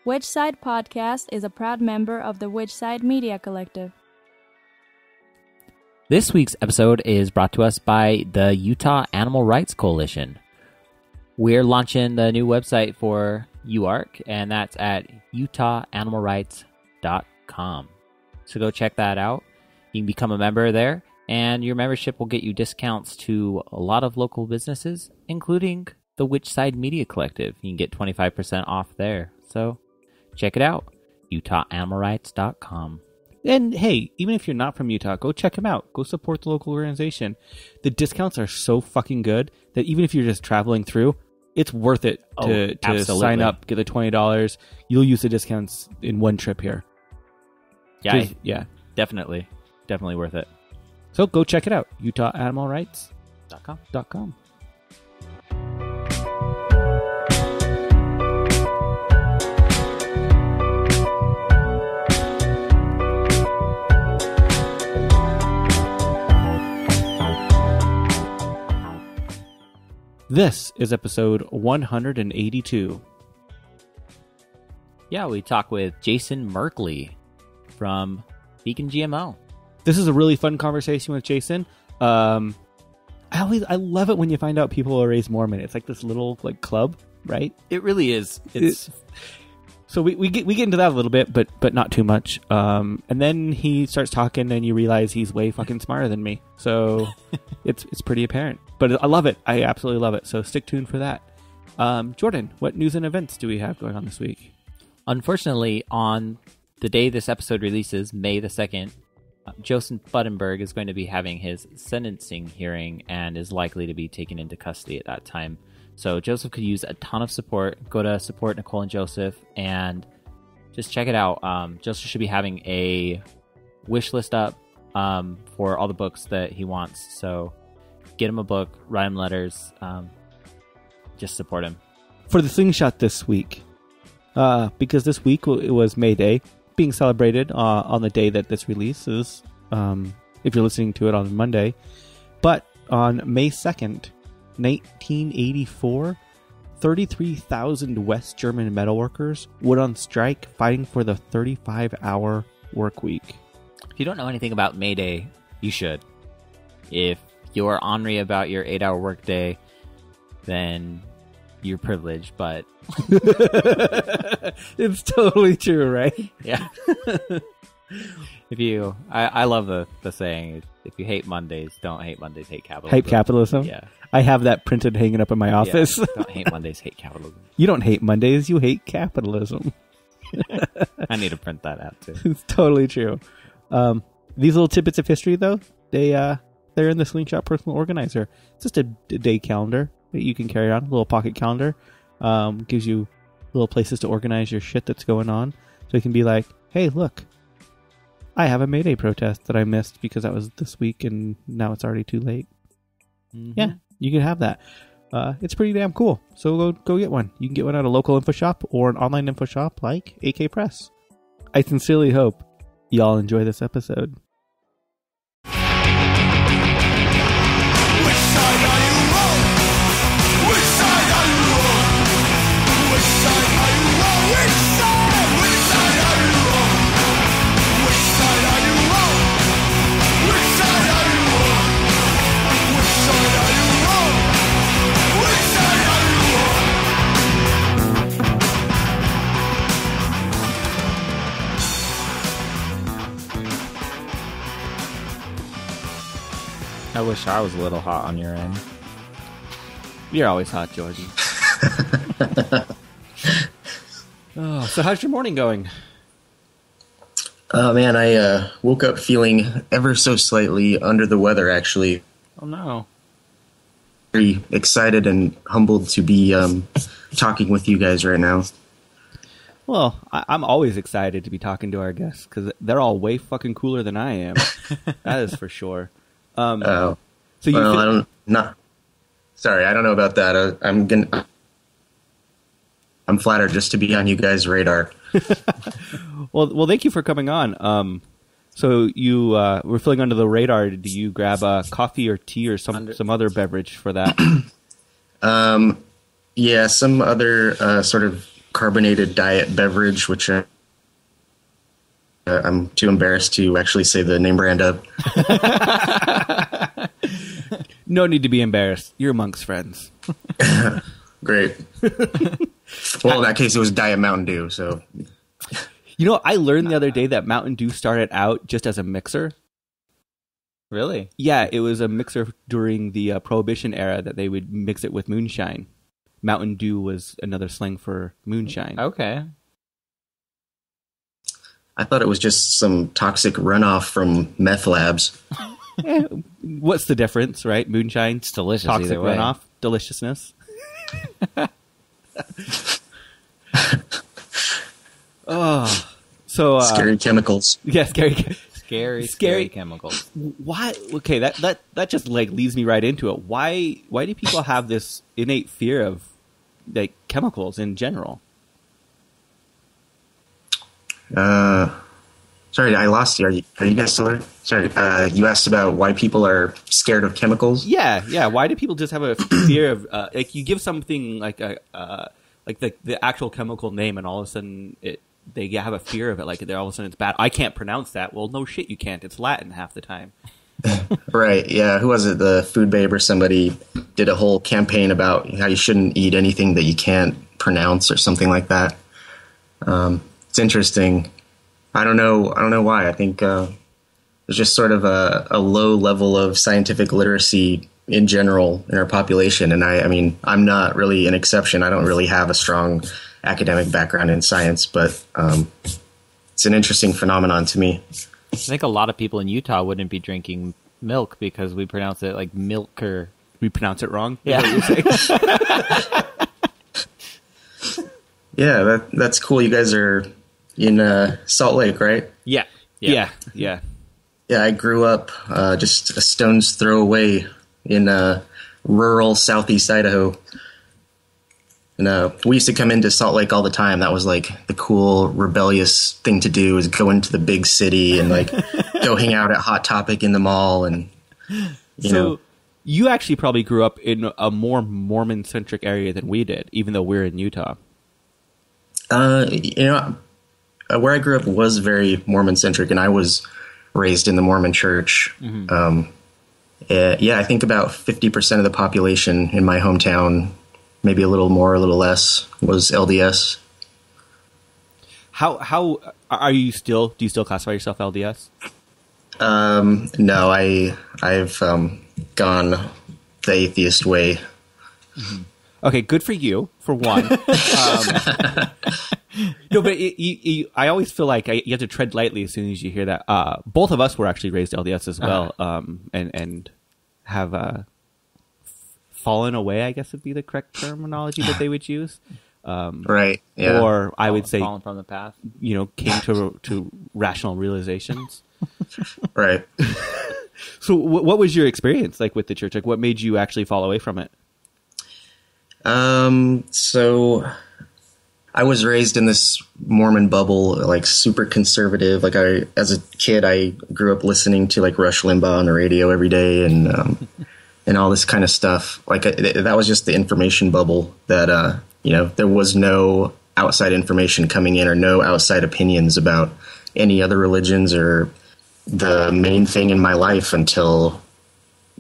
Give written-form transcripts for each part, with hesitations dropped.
Which Side Podcast is a proud member of the Which Side Media Collective. This week's episode is brought to us by the Utah Animal Rights Coalition. We're launching the new website for UARC, and that's at utahanimalrights.com. So go check that out. You can become a member there, and your membership will get you discounts to a lot of local businesses, including the Which Side Media Collective. You can get 25% off there. So check it out, utahanimalrights.com. And hey, even if you're not from Utah, go check them out. Go support the local organization. The discounts are so fucking good that even if you're just traveling through, it's worth it to sign up, get the $20. You'll use the discounts in one trip here. Yeah, definitely worth it. So go check it out, utahanimalrights.com. This is episode 182. Yeah, we talk with Jayson Merkley from Vegan GMO. This is a really fun conversation with Jayson. I love it when you find out people are raised Mormon. It's like this little club, right? It really is. So we get into that a little bit, but not too much. And then he starts talking, and you realize he's way fucking smarter than me. So it's pretty apparent. But I love it. I absolutely love it. So stick tuned for that. Jordan, what news and events do we have going on this week? Unfortunately, on the day this episode releases, May the 2nd, Joseph Buttenberg is going to be having his sentencing hearing and is likely to be taken into custody at that time. So Joseph could use a ton of support. Go to support Nicole and Joseph and just check it out. Joseph should be having a wish list up for all the books that he wants. So get him a book, write him letters, just support him. For the Slingshot this week, because this week it was May Day, being celebrated on the day that this releases, if you're listening to it on Monday. But on May 2nd, 1984, 33,000 West German metalworkers went on strike fighting for the 35-hour work week. If you don't know anything about May Day, you should. If you're ornery about your 8-hour workday, then you're privileged, but it's totally true, right? Yeah. I love the saying, if you hate Mondays, don't hate Mondays, hate capitalism. Hate capitalism? Yeah. I have that printed hanging up in my office. Yeah, don't hate Mondays, hate capitalism. You don't hate Mondays, you hate capitalism. I need to print that out too. It's totally true. These little tidbits of history, though, they're in the Slingshot Personal Organizer. It's just a day calendar that you can carry on, a little pocket calendar. Gives you little places to organize your shit that's going on. So you can be like, hey, look, I have a May Day protest that I missed because that was this week and now it's already too late. Mm-hmm. Yeah, you can have that. It's pretty damn cool. So go get one. You can get one at a local info shop or an online info shop like AK Press. I sincerely hope y'all enjoy this episode. I wish I was a little hot on your end. You're always hot, Jordan. So how's your morning going? Oh, man, I woke up feeling ever so slightly under the weather, actually. Oh, no. Very excited and humbled to be talking with you guys right now. Well, I'm always excited to be talking to our guests because they're all way fucking cooler than I am. That is for sure. So I don't know about that. I'm flattered just to be on you guys' radar. Well, thank you for coming on. So you were feeling under the radar. Did you grab coffee or tea or some other beverage for that? Yeah, some other sort of carbonated diet beverage, which I'm too embarrassed to actually say the name brand of. No need to be embarrassed. You're amongst friends. Great. Well, in that case, it was Diet Mountain Dew. So, I learned the other day that Mountain Dew started out just as a mixer. Really? Yeah, it was a mixer during the Prohibition era that they would mix it with moonshine. Mountain Dew was another slang for moonshine. Okay. I thought it was just some toxic runoff from meth labs. What's the difference, right? Moonshine, It's delicious toxic either way. runoff, deliciousness. Oh, so Scary chemicals. yeah, Scary chemicals. Why? Okay, that just like leads me right into it. Why do people have this innate fear of like chemicals in general? Sorry, I lost you. Are you guys still there? Sorry, you asked about why people are scared of chemicals. Yeah. Why do people just have a fear of like you give something like a like the actual chemical name, and all of a sudden they have a fear of it. Like all of a sudden it's bad. I can't pronounce that. Well, no shit, you can't. It's Latin half the time. Right. Yeah. Who was it? The Food Babe or somebody did a whole campaign about how you shouldn't eat anything that you can't pronounce or something like that. It's interesting. I don't know why. I think there's just sort of a low level of scientific literacy in general in our population. And I mean, I'm not really an exception. I don't really have a strong academic background in science, but it's an interesting phenomenon to me. I think a lot of people in Utah wouldn't be drinking milk because we pronounce it like milker. We pronounce it wrong. Yeah. Yeah, that's cool. You guys are in Salt Lake, right? Yeah. Yeah. Yeah, I grew up just a stone's throw away in rural southeast Idaho. And we used to come into Salt Lake all the time. That was like the cool, rebellious thing to do, is go into the big city and like go hang out at Hot Topic in the mall. And you know, you actually probably grew up in a more Mormon-centric area than we did, even though we're in Utah. Where I grew up was very Mormon-centric, and I was raised in the Mormon church. Mm-hmm. I think about 50% of the population in my hometown, maybe a little more, a little less, was LDS. How are you still? Do you still classify yourself LDS? No, I've gone the atheist way. Mm-hmm. Okay, good for you, for one. No, but I always feel like you have to tread lightly as soon as you hear that. Both of us were actually raised LDS as well, and have fallen away, I guess would be the correct terminology that they would use. Right. Yeah. Or I would say, fallen from the path. Came to rational realizations. Right. So what was your experience like with the church? Like, what made you actually fall away from it? So I was raised in this Mormon bubble, like super conservative. Like as a kid, I grew up listening to like Rush Limbaugh on the radio every day and all this kind of stuff. Like that was just the information bubble that, there was no outside information coming in or no outside opinions about any other religions or the main thing in my life until,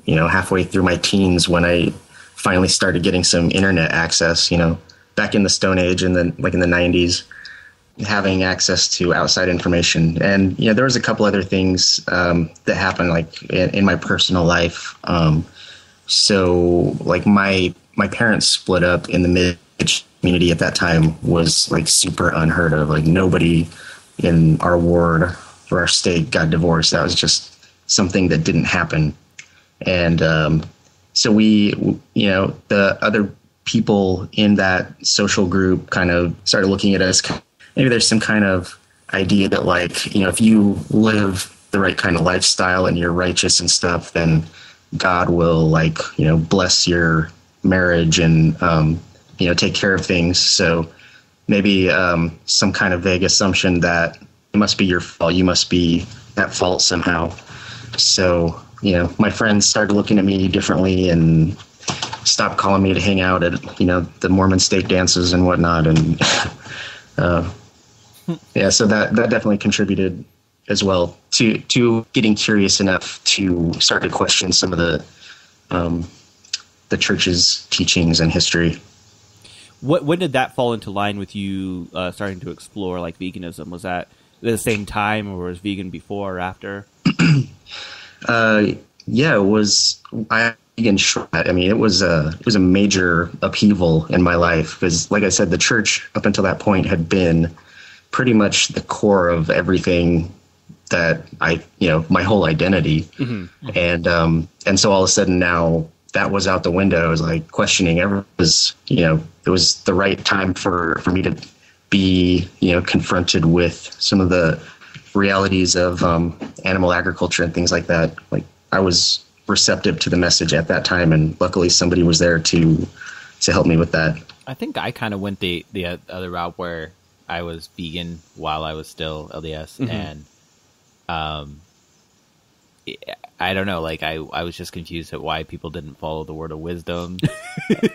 halfway through my teens when I finally started getting some internet access, back in the Stone Age and then like in the 90s, having access to outside information. And, there was a couple other things that happened like in my personal life. So like my parents split up in the mid community at that time was like super unheard of. Like nobody in our ward or our state got divorced. That was just something that didn't happen. And so we, the other people in that social group kind of started looking at us. Maybe there's some kind of idea that like, if you live the right kind of lifestyle and you're righteous and stuff, then God will like, bless your marriage and, take care of things. So maybe some kind of vague assumption that it must be your fault. You must be at fault somehow. So, my friends started looking at me differently and stopped calling me to hang out at, the Mormon stake dances and whatnot. And yeah, so that definitely contributed as well to getting curious enough to start to question some of the church's teachings and history. When did that fall into line with you starting to explore like veganism? Was that at the same time, or was vegan before or after? Yeah, it was. It was a major upheaval in my life because, like I said, the church up until that point had been pretty much the core of everything that my whole identity. Mm-hmm. And so all of a sudden now that was out the window. I was like questioning it was the right time for me to be, confronted with some of the realities of animal agriculture and things like that. Like, I was receptive to the message at that time, and luckily somebody was there to help me with that. I think I kind of went the other route where I was vegan while I was still LDS, mm-hmm. and I don't know, like I was just confused at why people didn't follow the word of wisdom,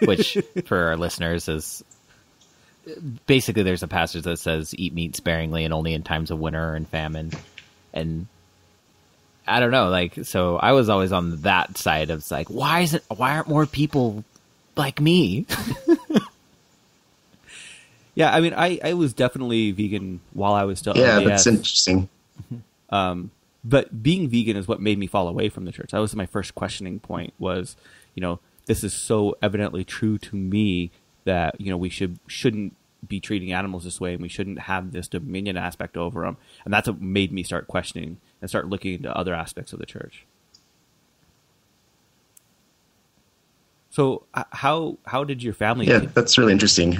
which for our listeners is basically there's a passage that says eat meat sparingly and only in times of winter and famine. And I don't know, like, so I was always on that side of like, why aren't more people like me? Yeah, I mean, I was definitely vegan while I was still LDS. LDS. That's interesting. But being vegan is what made me fall away from the church. That was my first questioning point was, this is so evidently true to me that, we shouldn't be treating animals this way, and we shouldn't have this dominion aspect over them. And that's what made me start questioning and start looking into other aspects of the church. So how did your family... Yeah, that's really interesting.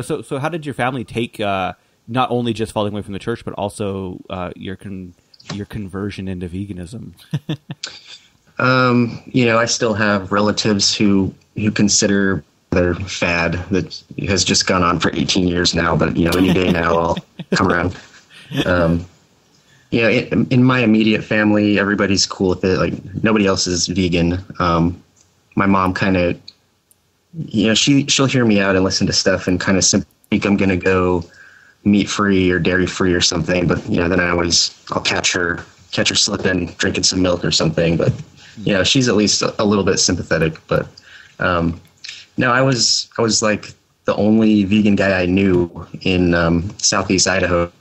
So how did your family take not only just falling away from the church, but also your conversion into veganism? I still have relatives who consider their fad that has just gone on for 18 years now, but any day now I'll come around. In my immediate family, everybody's cool with it. Like, nobody else is vegan. My mom kind of, she'll hear me out and listen to stuff and kind of think I'm going to go meat free or dairy free or something. But, then I'll catch her slipping, drinking some milk or something. But, she's at least a little bit sympathetic. But, no, I was like the only vegan guy I knew in Southeast Idaho.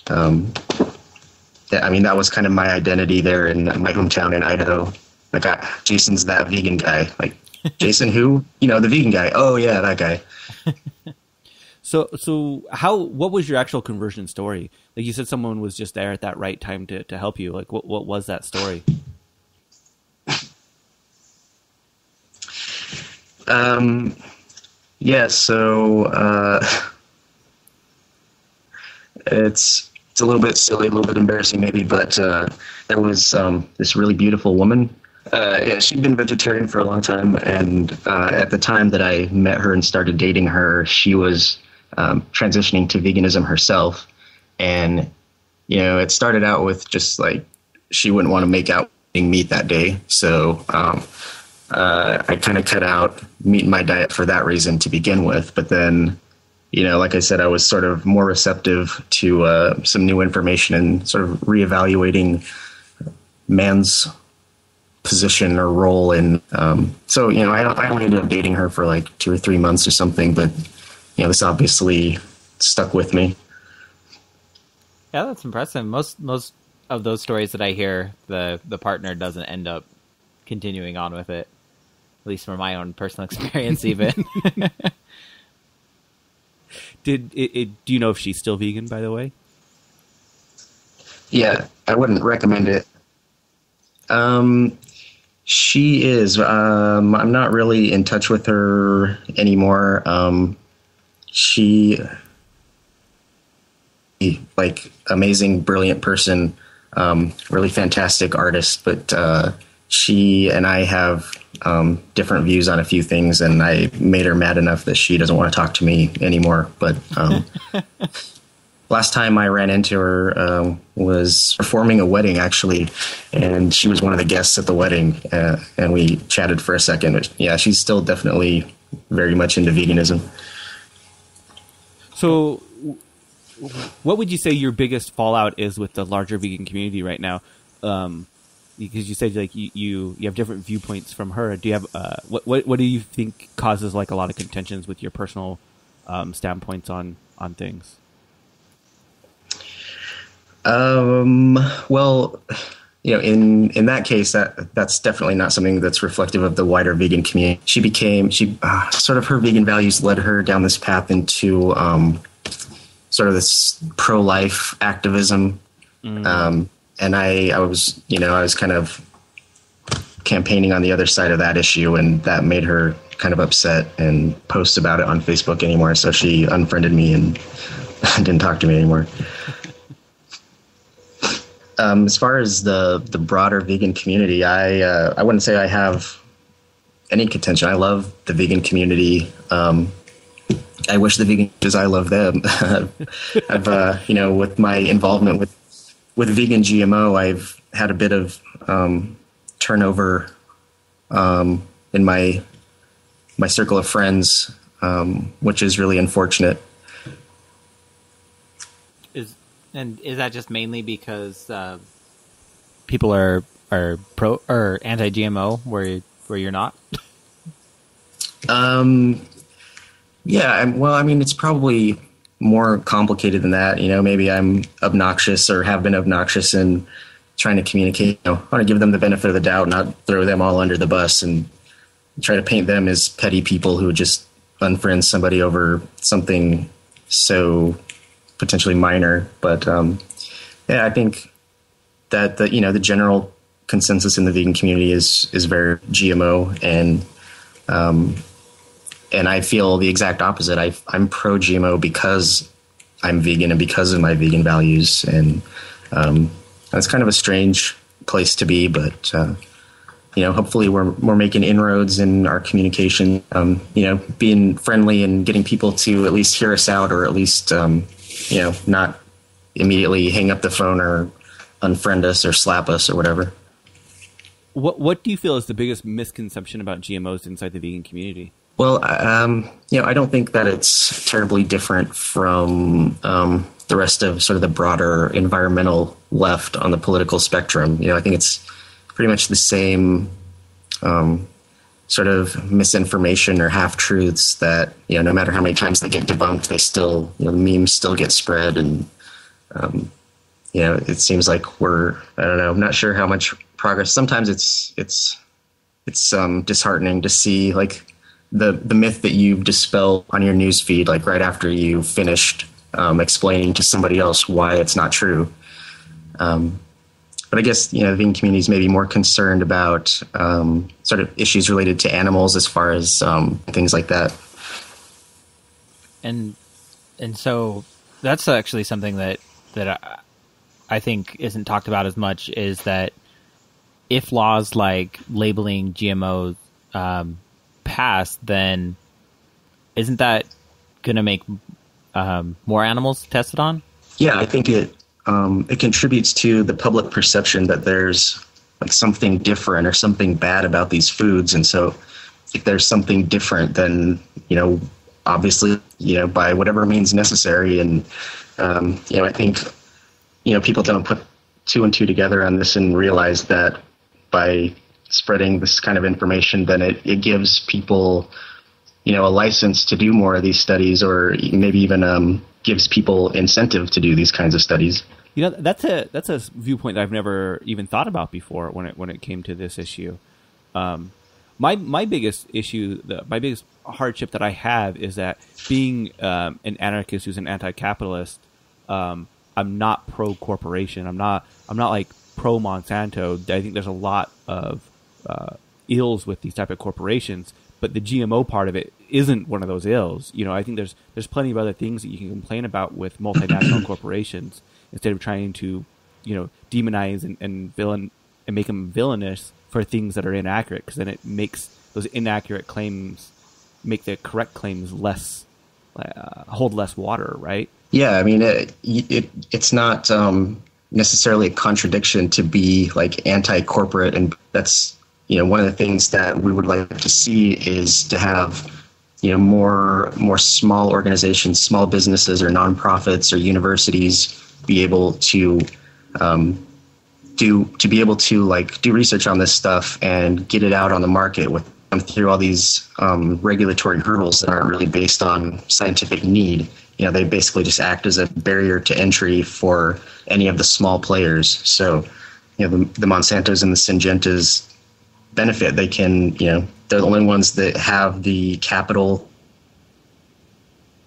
That was kind of my identity there in my hometown in Idaho. Like, Jason's that vegan guy. Like, Jayson who? The vegan guy. Oh yeah, that guy. So what was your actual conversion story? Like, you said someone was just there at that right time to help you. Like, what was that story? It's a little bit silly, a little bit embarrassing maybe, but there was this really beautiful woman. She'd been vegetarian for a long time, and at the time that I met her and started dating her, she was transitioning to veganism herself. And, it started out with just like she wouldn't want to make out eating meat that day. So I kind of cut out meat in my diet for that reason to begin with. But then, like I said, I was sort of more receptive to some new information and sort of reevaluating man's position or role. And so, I only ended up dating her for like 2 or 3 months or something. But, this obviously stuck with me. Yeah, that's impressive. Most of those stories that I hear, the partner doesn't end up continuing on with it, at least from my own personal experience even. Do you know if she's still vegan, by the way? Yeah, I wouldn't recommend it. She is. I'm not really in touch with her anymore. She, like, amazing, brilliant person, really fantastic artist, but she and I have different views on a few things, and I made her mad enough that she doesn't want to talk to me anymore. But last time I ran into her was performing a wedding, actually, and she was one of the guests at the wedding, and we chatted for a second. But yeah, she's still definitely very much into veganism. So what would you say your biggest fallout is with the larger vegan community right now? Because you said like you have different viewpoints from her. Do you have what do you think causes like a lot of contentions with your personal standpoints on things? Well, in that case, that's definitely not something that's reflective of the wider vegan community. She sort of her vegan values led her down this path into sort of this pro-life activism. And I was kind of campaigning on the other side of that issue, and that made her kind of upset and post about it on Facebook anymore. So she unfriended me and didn't talk to me anymore. As far as the broader vegan community, I wouldn't say I have any contention. I love the vegan community. I wish the vegans, I love them. I've with my involvement with vegan GMO, I've had a bit of turnover in my circle of friends, which is really unfortunate. Is that just mainly because people are pro or anti-GMO where you're not? Yeah. Well, I mean, it's probably more complicated than that. Maybe I'm obnoxious or have been obnoxious in trying to communicate. I want to give them the benefit of the doubt, not throw them all under the bus and try to paint them as petty people who just unfriend somebody over something so potentially minor. But I think that the general consensus in the vegan community is very GMO, and I feel the exact opposite. I'm pro GMO because I'm vegan and because of my vegan values, and that's kind of a strange place to be, but hopefully we're making inroads in our communication. Being friendly and getting people to at least hear us out, or at least not immediately hang up the phone or unfriend us or slap us or whatever. What do you feel is the biggest misconception about GMOs inside the vegan community? Well, I don't think that it's terribly different from the rest of sort of the broader environmental left on the political spectrum. I think it's pretty much the same sort of misinformation or half-truths that, no matter how many times they get debunked, they still, the memes still get spread. And, it seems like I'm not sure how much progress. Sometimes it's disheartening to see like the myth that you've dispelled on your news feed, like right after you finished explaining to somebody else why it's not true. But I guess, the vegan community is maybe more concerned about sort of issues related to animals as far as things like that. And so that's actually something that I think isn't talked about as much, is that if laws like labeling GMOs pass, then isn't that going to make more animals tested on? Yeah, I think it contributes to the public perception that there's like something different or something bad about these foods. And so if there's something different, then, obviously, by whatever means necessary. And, I think, people don't put two and two together on this and realize that by spreading this kind of information, then it gives people, a license to do more of these studies, or maybe even gives people incentive to do these kinds of studies. That's a viewpoint that I've never even thought about before when it came to this issue. My biggest issue, my biggest hardship that I have is that being an anarchist who's an anti-capitalist, I'm not pro corporation. I'm not like pro Monsanto. I think there's a lot of ills with these type of corporations, but the GMO part of it isn't one of those ills. I think there's plenty of other things that you can complain about with multinational corporations, instead of trying to, demonize and villain and make them villainous for things that are inaccurate, because then it makes those inaccurate claims make the correct claims less hold less water, right? Yeah, I mean, it's not necessarily a contradiction to be like anti-corporate, and that's, you know, one of the things that we would like to see is to have, you know, more small organizations, small businesses, or nonprofits or universities be able to do research on this stuff and get it out on the market with them through all these regulatory hurdles that aren't really based on scientific need. You know, they basically just act as a barrier to entry for any of the small players. So, you know, the Monsantos and the Syngentas benefit. They can, you know, they're the only ones that have the capital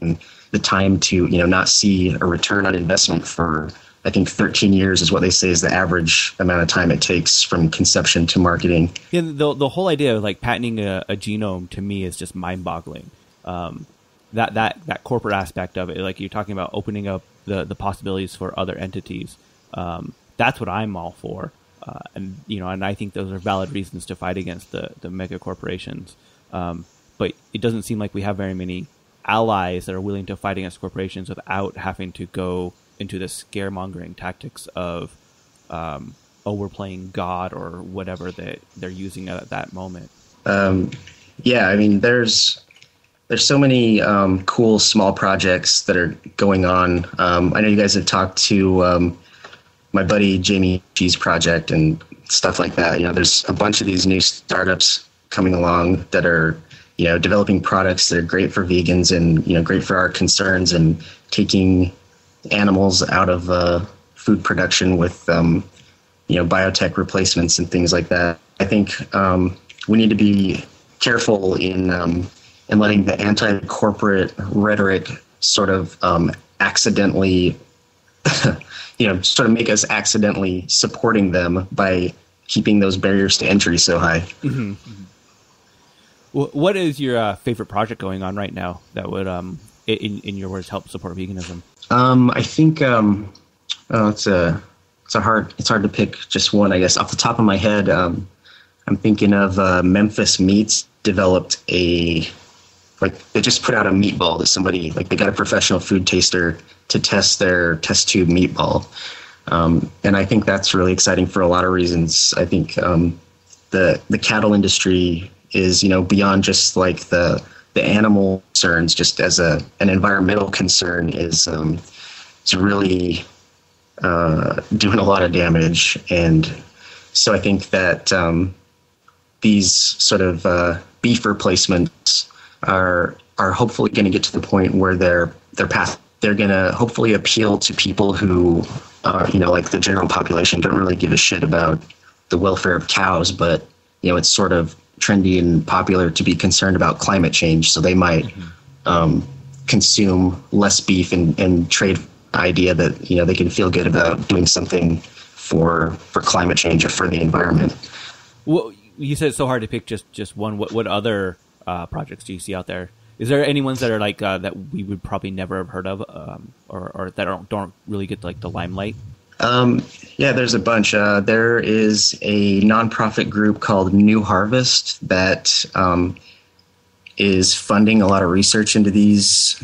and the time to, you know, not see a return on investment for, I think 13 years is what they say is the average amount of time it takes from conception to marketing. Yeah, the whole idea of like patenting a genome to me is just mind-boggling. That corporate aspect of it, like you're talking about opening up the possibilities for other entities. That's what I'm all for. And you know, and I think those are valid reasons to fight against the mega corporations. But it doesn't seem like we have very many allies that are willing to fight against corporations without having to go into the scaremongering tactics of, we're playing God or whatever that they're using at that moment. Yeah, I mean, there's so many cool small projects that are going on. I know you guys have talked to my buddy Jamie G's project and stuff like that. You know, there's a bunch of these new startups coming along that are, you know, developing products that are great for vegans and, you know, great for our concerns, and taking animals out of food production with, you know, biotech replacements and things like that. I think we need to be careful in letting the anti-corporate rhetoric sort of accidentally, you know, sort of make us accidentally supporting them by keeping those barriers to entry so high. Mm-hmm. What is your favorite project going on right now that would, in your words, help support veganism? I think it's hard to pick just one. I guess off the top of my head, I'm thinking of Memphis Meats developed they just put out a meatball that somebody, like, they got a professional food taster to test their test tube meatball. And I think that's really exciting for a lot of reasons. I think the cattle industry is, you know, beyond just like the animal concerns, just as an environmental concern, is really doing a lot of damage. And so I think that these sort of beef replacements are hopefully going to get to the point where they're going to hopefully appeal to people who, you know, like the general population don't really give a shit about the welfare of cows, but, you know, it's sort of trendy and popular to be concerned about climate change. So they might consume less beef and trade the idea that, you know, they can feel good about doing something for climate change or for the environment. Well, you said it's so hard to pick just one. What other projects do you see out there? Is there any ones that are like that we would probably never have heard of, or that don't really get like the limelight? Yeah, there's a bunch. There is a nonprofit group called New Harvest that is funding a lot of research into these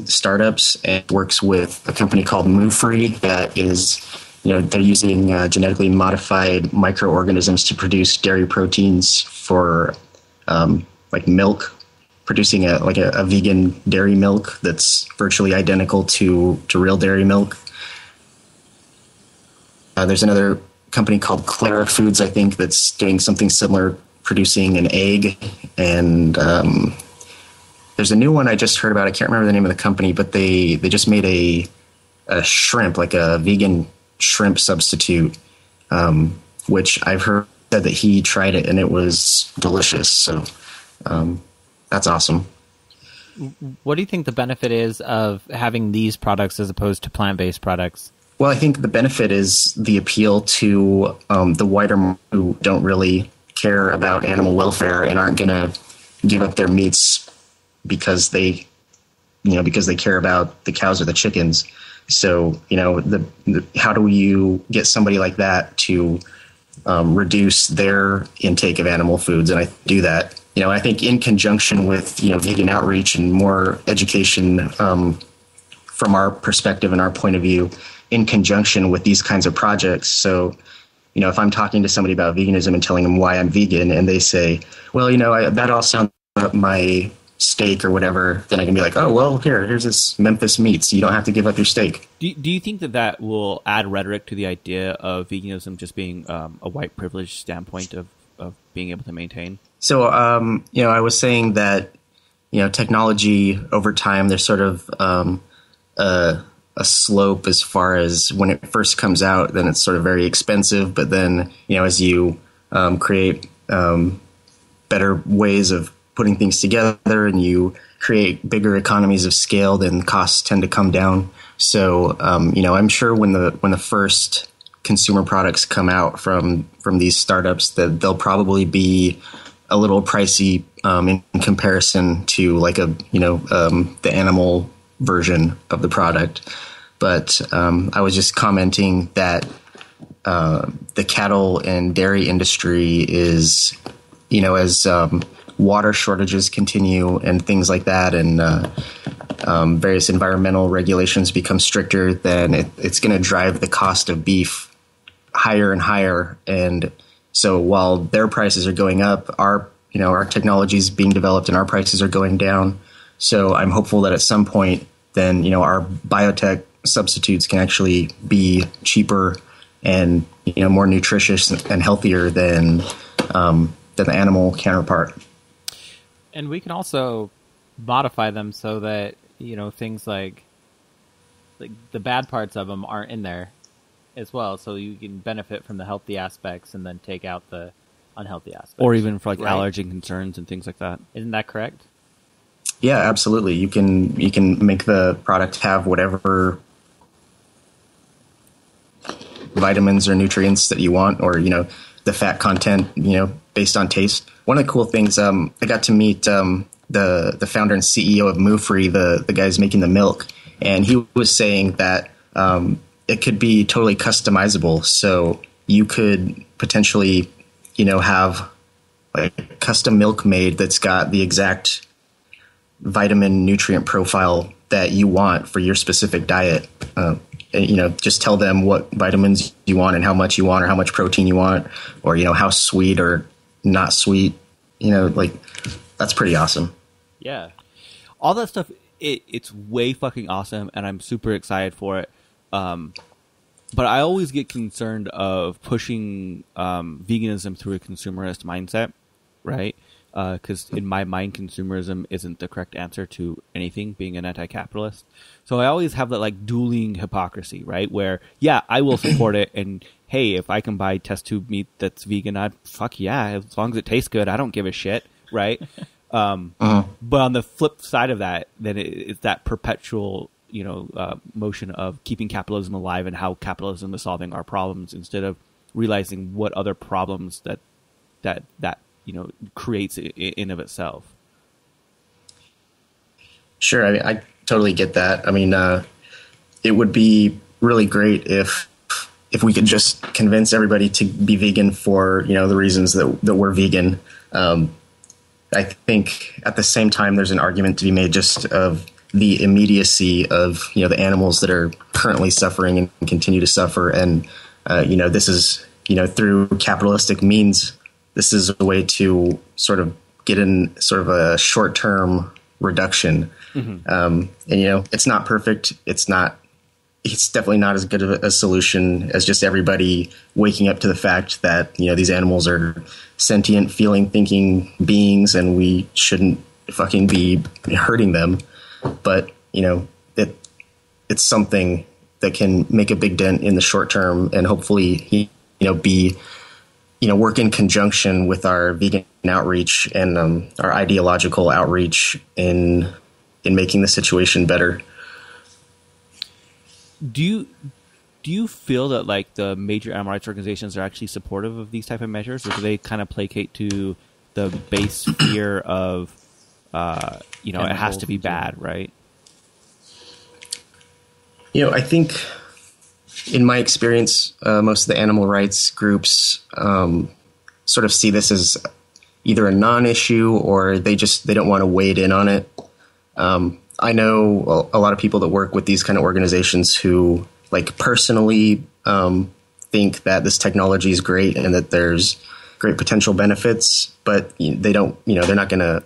startups, and works with a company called MooFree that is, you know, they're using genetically modified microorganisms to produce dairy proteins for like milk, producing a vegan dairy milk that's virtually identical to real dairy milk. There's another company called Clara Foods, I think, that's doing something similar, producing an egg. And there's a new one I just heard about. I can't remember the name of the company, but they just made a shrimp, like a vegan shrimp substitute, which I've heard said that he tried it and it was delicious. So that's awesome. What do you think the benefit is of having these products as opposed to plant-based products? Well, I think the benefit is the appeal to the wider market who don't really care about animal welfare and aren't going to give up their meats because they care about the cows or the chickens. So, you know, how do you get somebody like that to reduce their intake of animal foods? And I do that. You know, I think in conjunction with, you know, vegan outreach and more education from our perspective and our point of view in conjunction with these kinds of projects. So, if I'm talking to somebody about veganism and telling them why I'm vegan, and they say, well, that all sounds like my steak or whatever, then I can be like, oh, well, here's this Memphis meats. You don't have to give up your steak. Do you think that will add rhetoric to the idea of veganism just being a white privilege standpoint of being able to maintain? So, I was saying that, technology over time, there's sort of a slope as far as when it first comes out, then it's sort of very expensive. But then, as you create better ways of putting things together and you create bigger economies of scale, then costs tend to come down. So, I'm sure when the first consumer products come out from these startups, that they'll probably be a little pricey in comparison to like the animal version of the product. But I was just commenting that the cattle and dairy industry is, as water shortages continue and things like that, and various environmental regulations become stricter, then it's going to drive the cost of beef higher and higher. And so while their prices are going up, our technology is being developed and our prices are going down. So I'm hopeful that at some point, then, our biotech substitutes can actually be cheaper and, more nutritious and healthier than the animal counterpart. And we can also modify them so that, things like the bad parts of them aren't in there as well. So you can benefit from the healthy aspects and then take out the unhealthy aspects. Or even for allergen concerns and things like that. Isn't that correct? Yeah, absolutely. You can make the product have whatever vitamins or nutrients that you want, or the fat content, based on taste. One of the cool things, I got to meet the founder and CEO of Moo-Free, the guys making the milk, and he was saying that it could be totally customizable. So you could potentially, have like custom milk made that's got the exact vitamin nutrient profile that you want for your specific diet. And, just tell them what vitamins you want and how much you want, or how much protein you want, or, how sweet or not sweet, that's pretty awesome. Yeah. All that stuff, it's way fucking awesome, and I'm super excited for it. But I always get concerned of pushing veganism through a consumerist mindset, right? Because in my mind, consumerism isn't the correct answer to anything, being an anti-capitalist. So I always have that dueling hypocrisy, right? Where, yeah, I will support it, and hey, if I can buy test tube meat that's vegan, fuck yeah, as long as it tastes good, I don't give a shit, right? But on the flip side of that, then it's that perpetual, motion of keeping capitalism alive and how capitalism is solving our problems, instead of realizing what other problems that creates in of itself. Sure. I totally get that. It would be really great if we could just convince everybody to be vegan for, the reasons that we're vegan. I think at the same time, there's an argument to be made just of the immediacy of, the animals that are currently suffering and continue to suffer. And, this is, through capitalistic means, this is a way to sort of get in sort of a short-term reduction. Mm-hmm. And, it's not perfect. It's definitely not as good of a solution as just everybody waking up to the fact that, these animals are sentient, feeling, thinking beings, and we shouldn't fucking be hurting them. But, it's something that can make a big dent in the short term, and hopefully, work in conjunction with our vegan outreach and our ideological outreach in making the situation better. Do you feel that the major animal rights organizations are actually supportive of these type of measures, or do they kind of placate to the base fear of it has to be bad, right? I think in my experience, most of the animal rights groups sort of see this as either a non-issue, or they don't want to wade in on it. I know a lot of people that work with these kind of organizations who like personally think that this technology is great and that there's great potential benefits, but they don't, they're not going to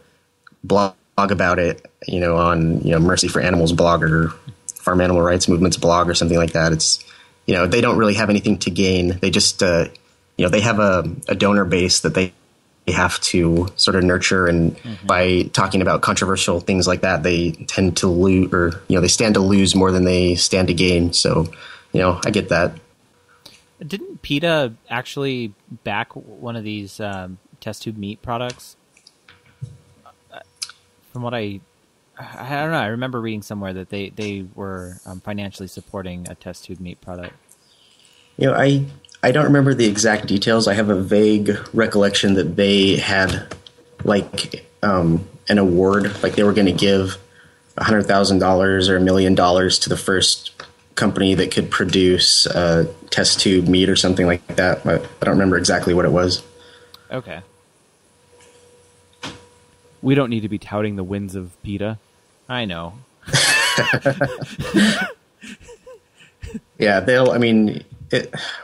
blog about it, on, Mercy for Animals blog or Farm Animal Rights Movement's blog or something like that. It's, they don't really have anything to gain. They just, they have a donor base that they have to sort of nurture. And by talking about controversial things like that, they tend to lose, or, they stand to lose more than they stand to gain. So, I get that. Didn't PETA actually back one of these test tube meat products? From what I don't know. I remember reading somewhere that they were financially supporting a test tube meat product. I don't remember the exact details. I have a vague recollection that they had like an award, like they were going to give $100,000 or $1 million to the first company that could produce test tube meat or something like that. But I don't remember exactly what it was. Okay. We don't need to be touting the wins of PETA. I know. Yeah,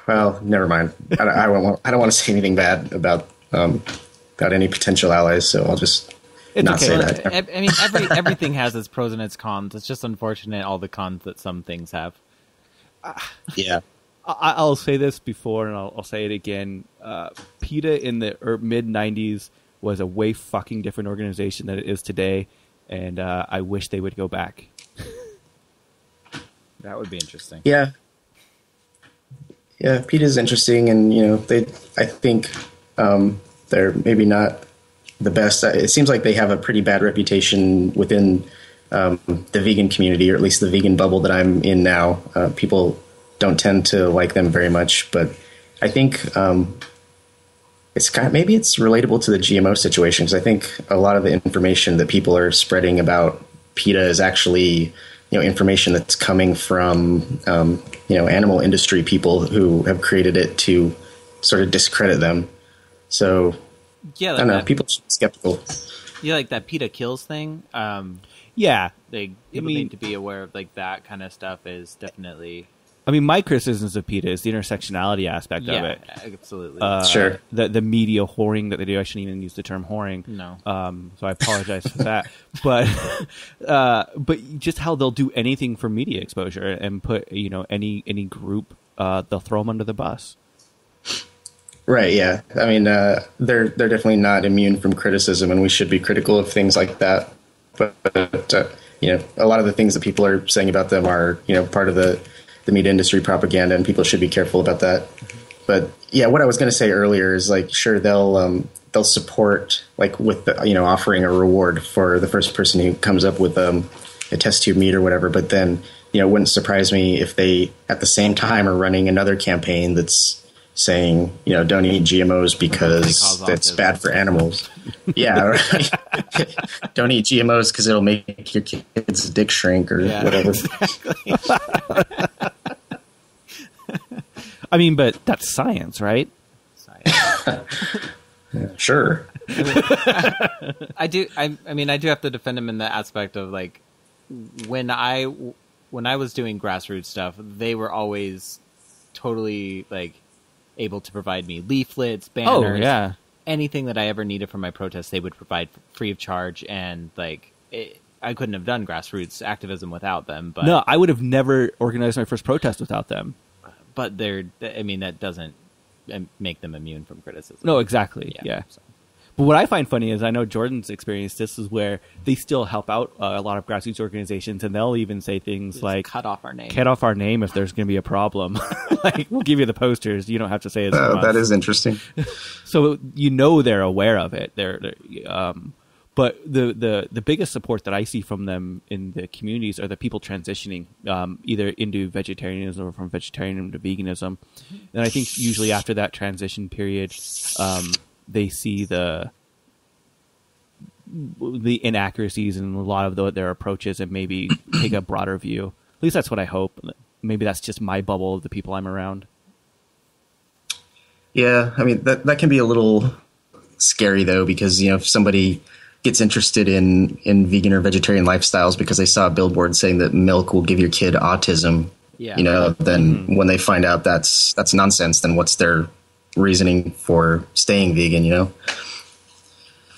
well, never mind. I don't want to say anything bad about any potential allies, so I'll just not say that. I mean, everything has its pros and its cons. It's just unfortunate all the cons that some things have. Yeah. I'll say this before, and I'll say it again. PETA in the mid-'90s was a way fucking different organization than it is today, and I wish they would go back. That would be interesting. Yeah. Yeah, PETA is interesting, and I think they're maybe not the best. It seems like they have a pretty bad reputation within the vegan community, or at least the vegan bubble that I'm in now. People don't tend to like them very much, but I think maybe it's relatable to the GMO situation, because I think a lot of the information that people are spreading about PETA is actually information that's coming from animal industry people who have created it to sort of discredit them. So yeah, I don't know. People should be skeptical. Yeah, like that PETA kills thing. Yeah, People need to be aware of like that kind of stuff. Is definitely. I mean, my criticisms of PETA is the intersectionality aspect of it. Absolutely. Sure. The media whoring that they do. I shouldn't even use the term whoring. No. So I apologize for that. But just how they'll do anything for media exposure and put any group, they'll throw them under the bus. Right. Yeah. I mean, they're definitely not immune from criticism, and we should be critical of things like that. But a lot of the things that people are saying about them are part of the meat industry propaganda, and people should be careful about that. But yeah, what I was going to say earlier is like, sure, they'll support like with the, offering a reward for the first person who comes up with a test tube meat or whatever. But then, it wouldn't surprise me if they at the same time are running another campaign that's saying, don't eat GMOs because that's bad for animals. Yeah. Right. Don't eat GMOs because it'll make your kid's dick shrink or whatever. Exactly. I mean, but that's science, right? Yeah, sure. I do have to defend him in the aspect of like when I was doing grassroots stuff, they were always totally like able to provide me leaflets, banners, anything that I ever needed for my protest. They would provide free of charge, and like I couldn't have done grassroots activism without them. But no, I would have never organized my first protest without them. But that doesn't make them immune from criticism. No, exactly. Yeah. So. But what I find funny is I know Jordan's experienced this is where they still help out a lot of grassroots organizations, and they'll even say things just like cut off our name if there's going to be a problem. Like, we'll give you the posters. You don't have to say it. That is interesting. So they're aware of it. But the biggest support that I see from them in the communities are the people transitioning either into vegetarianism or from vegetarianism to veganism. And I think usually after that transition period, they see the inaccuracies in a lot of their approaches and maybe take a broader view. At least that's what I hope. Maybe that's just my bubble of the people I'm around. Yeah, I mean, that can be a little scary, though, because, if somebody gets interested in vegan or vegetarian lifestyles because they saw a billboard saying that milk will give your kid autism. Yeah. You know, then when they find out that's nonsense, then what's their reasoning for staying vegan? You know,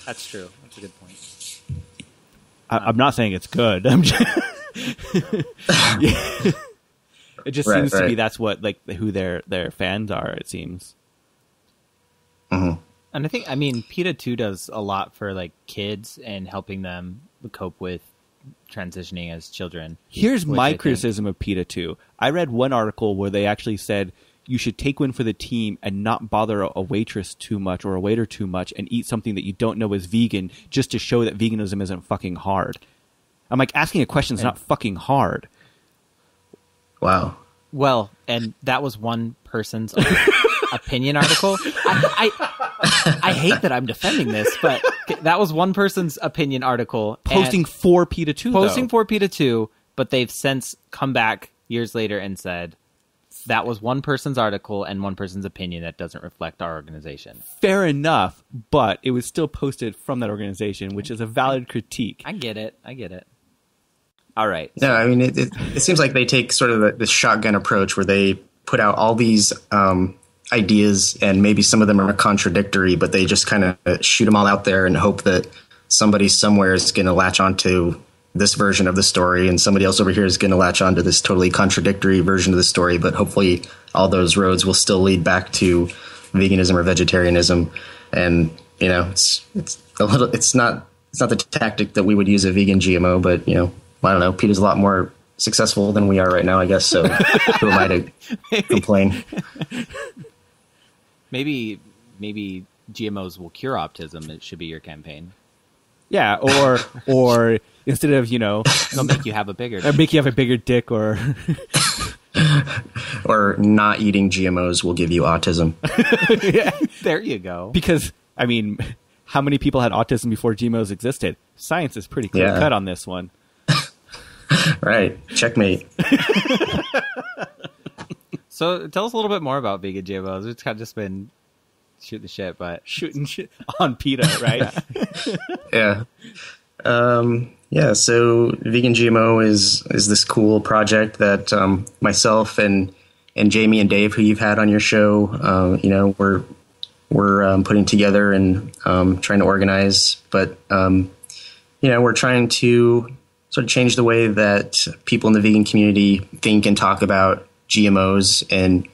That's true. That's a good point. I'm not saying it's good. I'm just it just seems to be that's what like who their fans are. It seems. Mm-hmm. And I mean, PETA 2 does a lot for like kids and helping them cope with transitioning as children. Here's my criticism of PETA 2. I read one article where they actually said you should take one for the team and not bother a waitress too much or a waiter too much and eat something that you don't know is vegan just to show that veganism isn't fucking hard. I'm like, asking a question is not fucking hard. Wow. Well, and that was one person's opinion article. I hate that I'm defending this, but that was one person's opinion article. Posting for PETA 2, Posting though. for PETA 2, but they've since come back years later and said that was one person's article and one person's opinion that doesn't reflect our organization. Fair enough, but it was still posted from that organization, which is a valid critique. I get it. All right. No, I mean, it seems like they take sort of this shotgun approach where they put out all these ideas and maybe some of them are contradictory, but they just kind of shoot them all out there and hope that somebody somewhere is going to latch onto this version of the story and somebody else over here is going to latch onto this totally contradictory version of the story. But hopefully all those roads will still lead back to veganism or vegetarianism. And, you know, it's not the tactic that we would use a vegan GMO, but, you know, I don't know. PETA's a lot more successful than we are right now, I guess. So who am I to complain? Maybe GMOs will cure autism. It should be your campaign. Yeah, or instead of, you know, They'll make you have a bigger or make you have a bigger dick, or or not eating GMOs will give you autism. yeah. There you go. Because I mean, how many people had autism before GMOs existed? Science is pretty clear cut on this one. Right. Checkmate. So tell us a little bit more about vegan GMOs. It's kind of just been shooting the shit, but Shooting shit on PETA, right? Yeah. Yeah. So vegan GMO is this cool project that myself and Jamie and Dave, who you've had on your show, you know, we're putting together and trying to organize. But you know, we're trying to sort of change the way that people in the vegan community think and talk about GMOs, and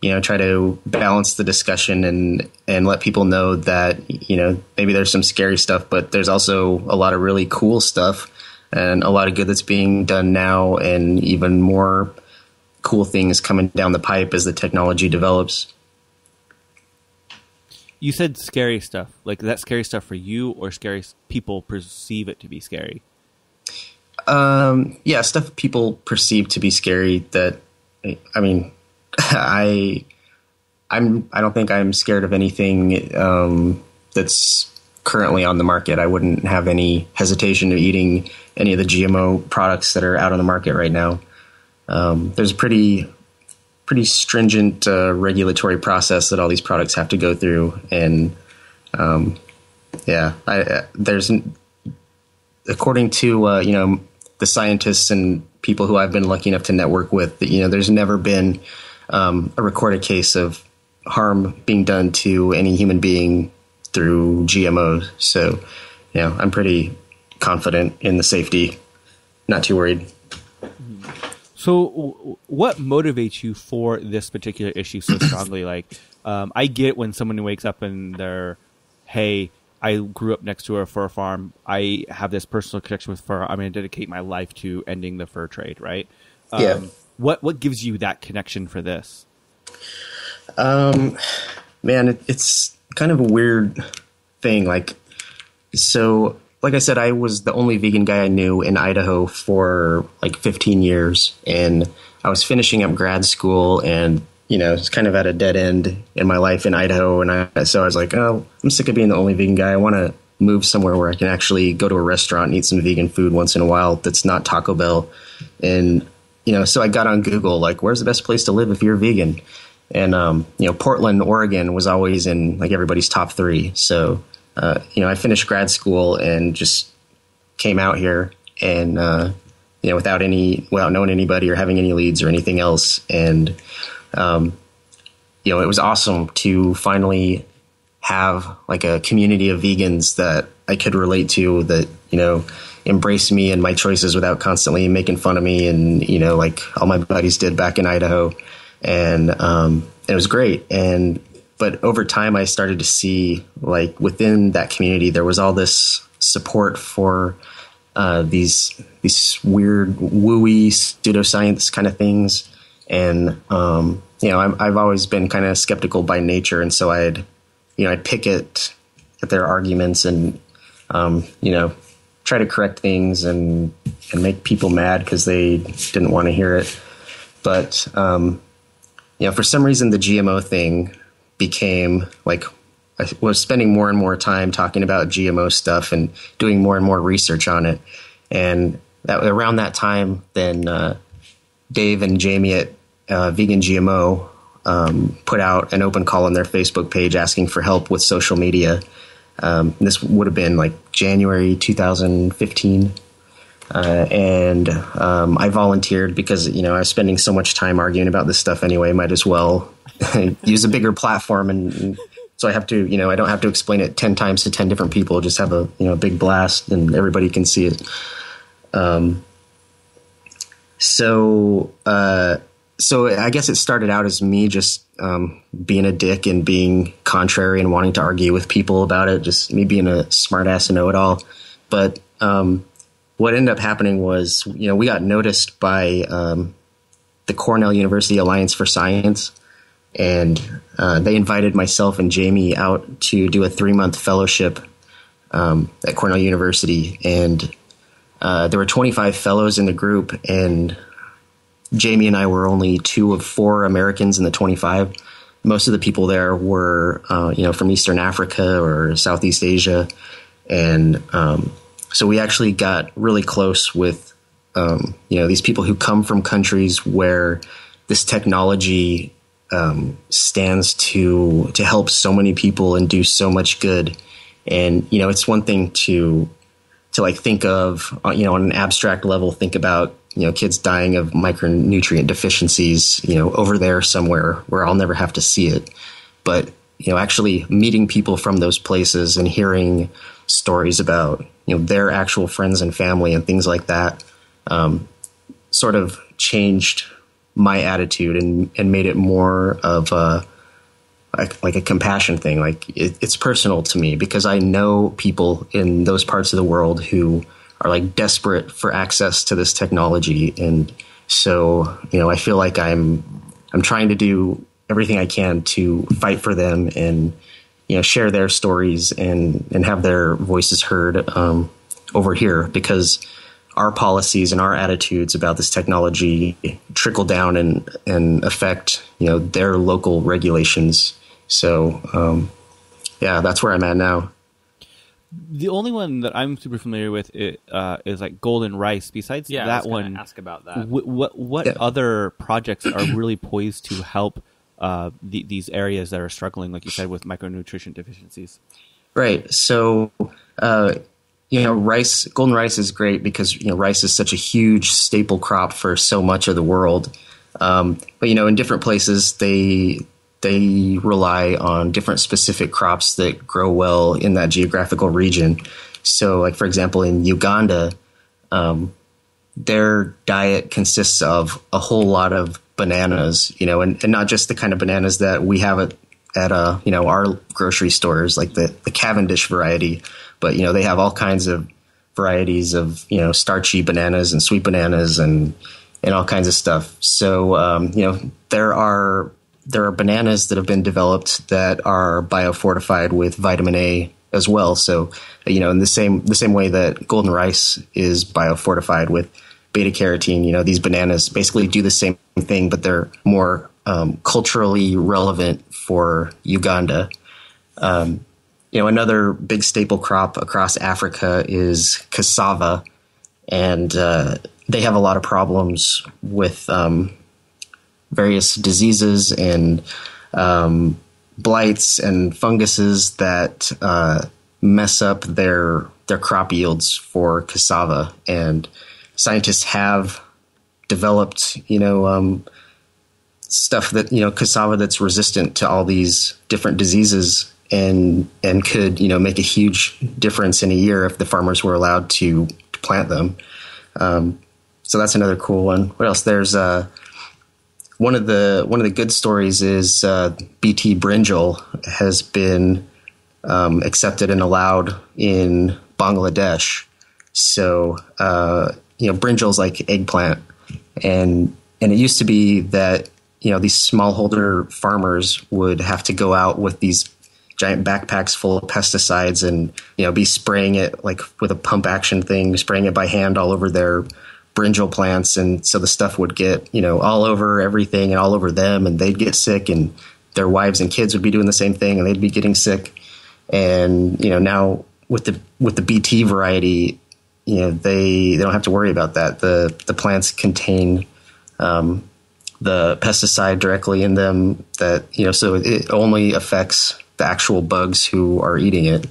you know, try to balance the discussion and let people know that, you know, maybe there's some scary stuff, but there's also a lot of really cool stuff and a lot of good that's being done now, and even more cool things coming down the pipe as the technology develops. You said scary stuff. Like, is that scary stuff for you, or scary people perceive it to be scary? Yeah, stuff people perceive to be scary that, I mean, I don't think I'm scared of anything that's currently on the market. I wouldn't have any hesitation of eating any of the GMO products that are out on the market right now. There's a pretty stringent regulatory process that all these products have to go through, and there's, according to you know, the scientists and people who I've been lucky enough to network with, you know, there's never been a recorded case of harm being done to any human being through GMOs. So, you know, I'm pretty confident in the safety. Not too worried. So what motivates you for this particular issue so strongly? Like, I get when someone wakes up and they're, hey, I grew up next to a fur farm. I have this personal connection with fur. I'm going to dedicate my life to ending the fur trade, right? Yeah. What gives you that connection for this? Man, it's kind of a weird thing. Like I said, I was the only vegan guy I knew in Idaho for like 15 years, and I was finishing up grad school, and you know, it's kind of at a dead end in my life in Idaho. And so I was like, oh, I'm sick of being the only vegan guy. I want to move somewhere where I can actually go to a restaurant and eat some vegan food once in a while that's not Taco Bell. And, you know, so I got on Google, like, where's the best place to live if you're vegan? And, you know, Portland, Oregon was always in like everybody's top 3. So I finished grad school and just came out here and, without knowing anybody or having any leads or anything else. And, it was awesome to finally have like a community of vegans that I could relate to that, embrace me and my choices without constantly making fun of me. And, like all my buddies did back in Idaho. And, it was great. But over time, I started to see like within that community, there was all this support for, these weird wooey pseudoscience kind of things. And, I've always been kind of skeptical by nature. And so I'd pick at their arguments and, try to correct things and make people mad because they didn't want to hear it. But, for some reason, the GMO thing became like, I was spending more and more time talking about GMO stuff and doing more and more research on it. And around that time, then Dave and Jamie at Vegan GMO put out an open call on their Facebook page asking for help with social media. This would have been like January 2015. And I volunteered because, I was spending so much time arguing about this stuff anyway, might as well use a bigger platform. And so I have to, I don't have to explain it 10 times to 10 different people, just have a, big blast and everybody can see it. So I guess it started out as me just being a dick and being contrary and wanting to argue with people about it, just me being a smart ass and know-it-all. But what ended up happening was, we got noticed by the Cornell University Alliance for Science, and they invited myself and Jamie out to do a 3-month fellowship at Cornell University. And there were 25 fellows in the group, and Jamie and I were only 2 of 4 Americans in the 25. Most of the people there were, from Eastern Africa or Southeast Asia. And so we actually got really close with, these people who come from countries where this technology stands to help so many people and do so much good. And, it's one thing to like think of, on an abstract level, think about, kids dying of micronutrient deficiencies, over there somewhere where I'll never have to see it. But, actually meeting people from those places and hearing stories about, their actual friends and family and things like that, sort of changed my attitude and made it more of like a compassion thing. Like it's personal to me because I know people in those parts of the world who are like desperate for access to this technology. And so, I feel like I'm trying to do everything I can to fight for them and, share their stories and have their voices heard over here, because our policies and our attitudes about this technology trickle down and affect, their local regulations. So, that's where I'm at now. The only one that I'm super familiar with is like golden rice. Besides that one, ask about that. What other projects are really poised to help these areas that are struggling, like you said, with micronutrition deficiencies? Right. So, golden rice is great because, rice is such a huge staple crop for so much of the world. But, in different places, they rely on different specific crops that grow well in that geographical region. So, like, for example, in Uganda, their diet consists of a whole lot of bananas, and not just the kind of bananas that we have at our grocery stores, like the Cavendish variety, but, they have all kinds of varieties of, starchy bananas and sweet bananas and all kinds of stuff. So, there are bananas that have been developed that are biofortified with vitamin A as well. So, in the same way that golden rice is biofortified with beta carotene, these bananas basically do the same thing, but they're more culturally relevant for Uganda. Another big staple crop across Africa is cassava, and they have a lot of problems with various diseases and blights and funguses that mess up their crop yields for cassava. And scientists have developed, stuff that, cassava that's resistant to all these different diseases and could, make a huge difference in a year if the farmers were allowed to plant them. So that's another cool one. What else? There's one of the good stories is BT brinjal has been accepted and allowed in Bangladesh. So brinjal is like eggplant, and it used to be that these smallholder farmers would have to go out with these giant backpacks full of pesticides and be spraying it like with a pump action thing, spraying it by hand all over their brinjal plants, and so the stuff would get all over everything and all over them, and they'd get sick, and their wives and kids would be doing the same thing, and they'd be getting sick. And now with the BT variety, they don't have to worry about that. The plants contain the pesticide directly in them that so it only affects the actual bugs who are eating it.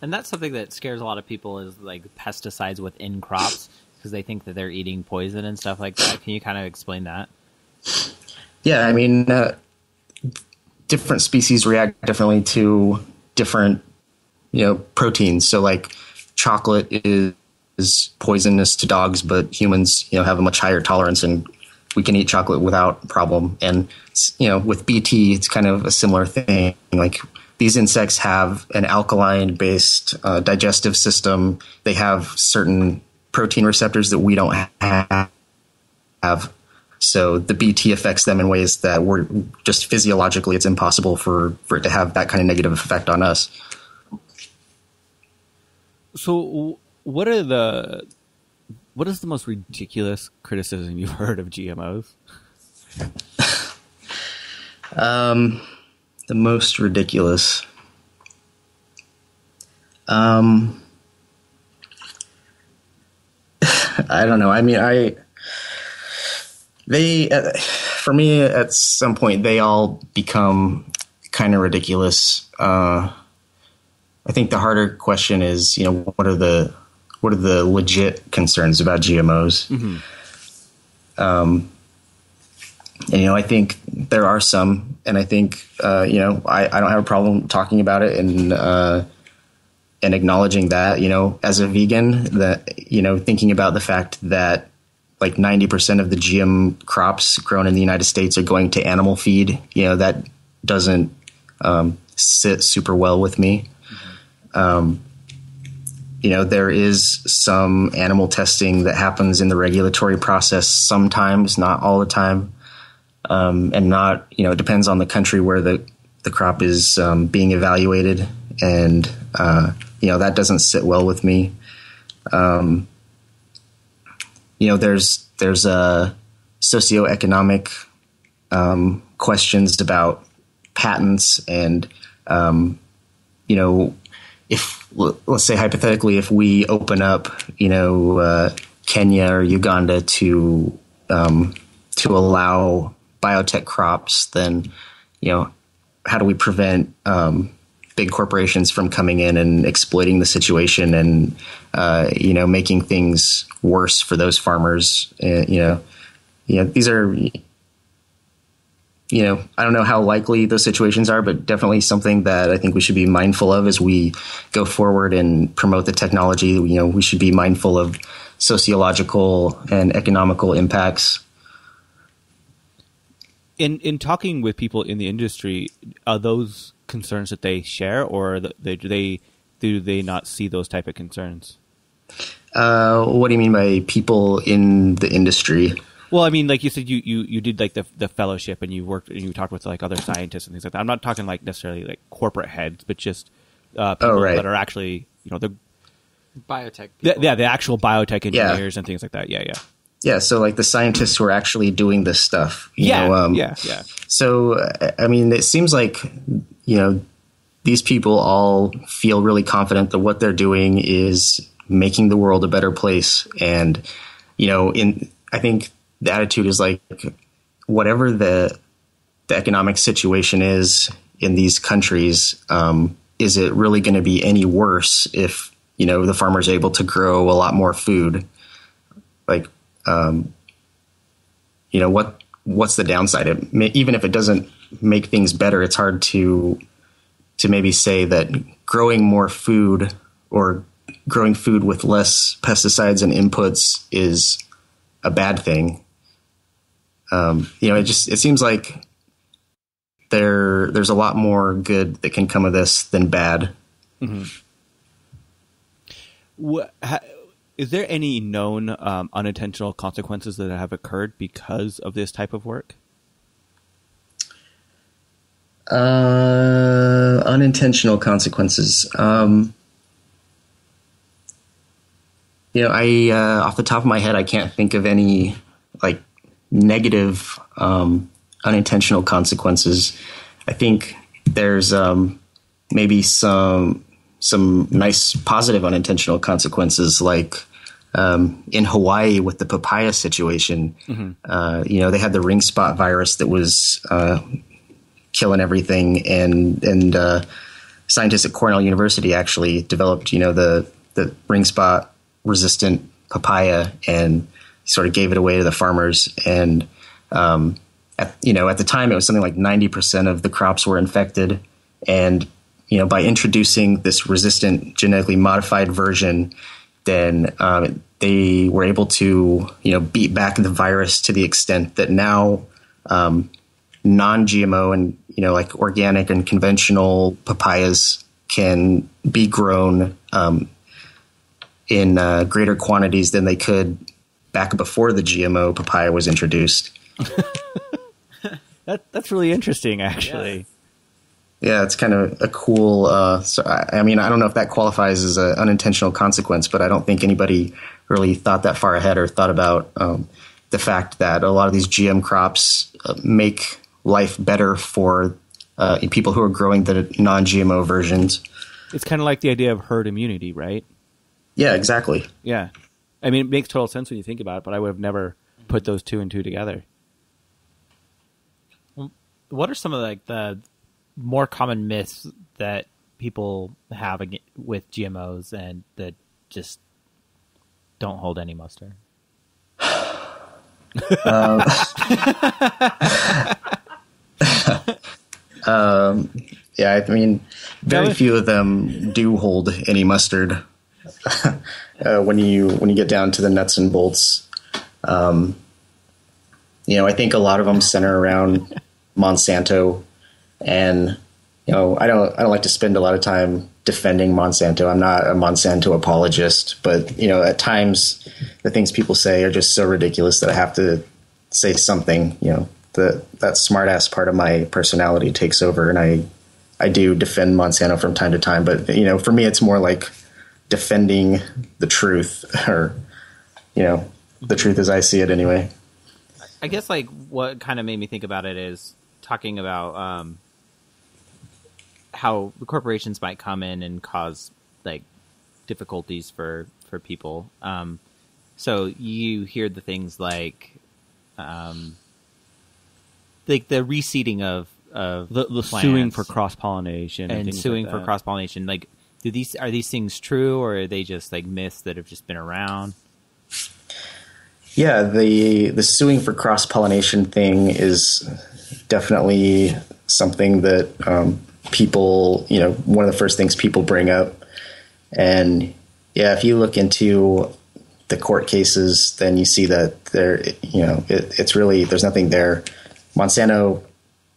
And that's something that scares a lot of people is like pesticides within crops because they think that they're eating poison and stuff like that. Can you kind of explain that? Yeah, I mean, different species react differently to different, proteins. So like chocolate is poisonous to dogs, but humans, have a much higher tolerance and we can eat chocolate without problem. And, with BT, it's kind of a similar thing. Like, these insects have an alkaline-based digestive system. They have certain protein receptors that we don't have. So the BT affects them in ways that we're just physiologically, it's impossible for it to have that kind of negative effect on us. So what is the most ridiculous criticism you've heard of GMOs? The most ridiculous. I don't know. I mean, for me, at some point, they all become kind of ridiculous. I think the harder question is, what are the legit concerns about GMOs? Mm-hmm. And, I think there are some, and I think, I don't have a problem talking about it and acknowledging that, as a vegan, that, thinking about the fact that like 90% of the GM crops grown in the United States are going to animal feed, that doesn't sit super well with me. Mm-hmm. There is some animal testing that happens in the regulatory process sometimes, not all the time. And not, it depends on the country where the crop is being evaluated. And, that doesn't sit well with me. There's socioeconomic questions about patents and, if, let's say hypothetically, if we open up, Kenya or Uganda to allow biotech crops, then, how do we prevent big corporations from coming in and exploiting the situation and, making things worse for those farmers? These are, I don't know how likely those situations are, but definitely something that I think we should be mindful of as we go forward and promote the technology. We should be mindful of sociological and economical impacts. In talking with people in the industry, are those concerns that they share, or do they not see those type of concerns? What do you mean by people in the industry? Well, I mean, like you said, you did like the fellowship, and you talked with like other scientists and things like that. I'm not talking like necessarily like corporate heads, but just people that are actually the biotech people. The actual biotech engineers and things like that. Yeah, so like the scientists who are actually doing this stuff. Yeah. So, I mean, it seems like, these people all feel really confident that what they're doing is making the world a better place. And, I think the attitude is like, whatever the economic situation is, in these countries, is it really going to be any worse if, the farmer's able to grow a lot more food? Like, what's the downside? Even if it doesn't make things better, it's hard to maybe say that growing more food or growing food with less pesticides and inputs is a bad thing. It seems like there's a lot more good that can come of this than bad. Mm-hmm. Is there any known unintentional consequences that have occurred because of this type of work? Unintentional consequences. I off the top of my head, I can't think of any like negative unintentional consequences. I think there's maybe some nice positive unintentional consequences, like in Hawaii with the papaya situation. Mm-hmm. They had the ring spot virus that was killing everything, and scientists at Cornell University actually developed the ring spot resistant papaya and sort of gave it away to the farmers. And at the time, it was something like 90% of the crops were infected, and by introducing this resistant genetically modified version, then they were able to, beat back the virus to the extent that now non-GMO and, like organic and conventional papayas can be grown in greater quantities than they could back before the GMO papaya was introduced. That's really interesting, actually. Yeah, it's kind of a cool. I don't know if that qualifies as an unintentional consequence, but I don't think anybody really thought that far ahead or thought about the fact that a lot of these GM crops make life better for people who are growing the non-GMO versions. It's kind of like the idea of herd immunity, right? Yeah, exactly. Yeah. I mean, it makes total sense when you think about it, but I would have never put those two and two together. What are some of the more common myths that people have with GMOs and that just don't hold any muster? Very few of them do hold any mustard. When you get down to the nuts and bolts, I think a lot of them center around Monsanto, and I don't like to spend a lot of time defending Monsanto. I'm not a Monsanto apologist, but at times the things people say are just so ridiculous that I have to say something. That smart ass part of my personality takes over, and I do defend Monsanto from time to time. But for me, it's more like defending the truth, or the truth as I see it anyway. I guess what kind of made me think about it is talking about how the corporations might come in and cause difficulties for people. So you hear the things like the reseeding of the suing for cross pollination and suing for cross pollination. Are these things true, or are they just myths that have just been around? Yeah, the suing for cross pollination thing is definitely something that people, one of the first things people bring up. And yeah, if you look into the court cases, then you see that it's really, there's nothing there. Monsanto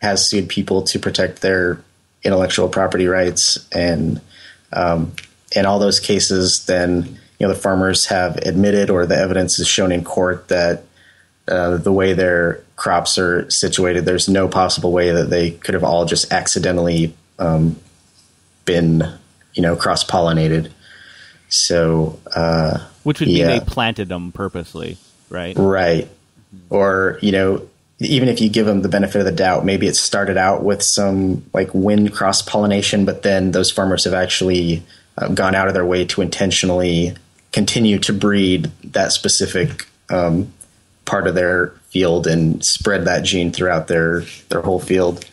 has sued people to protect their intellectual property rights, and in all those cases, then the farmers have admitted, or the evidence is shown in court, that the way their crops are situated, there's no possible way that they could have all just accidentally been cross-pollinated. So which would mean they planted them purposely, right? Right. Or even if you give them the benefit of the doubt, maybe it started out with some wind cross-pollination, but then those farmers have actually gone out of their way to intentionally continue to breed that specific part of their field and spread that gene throughout their whole field.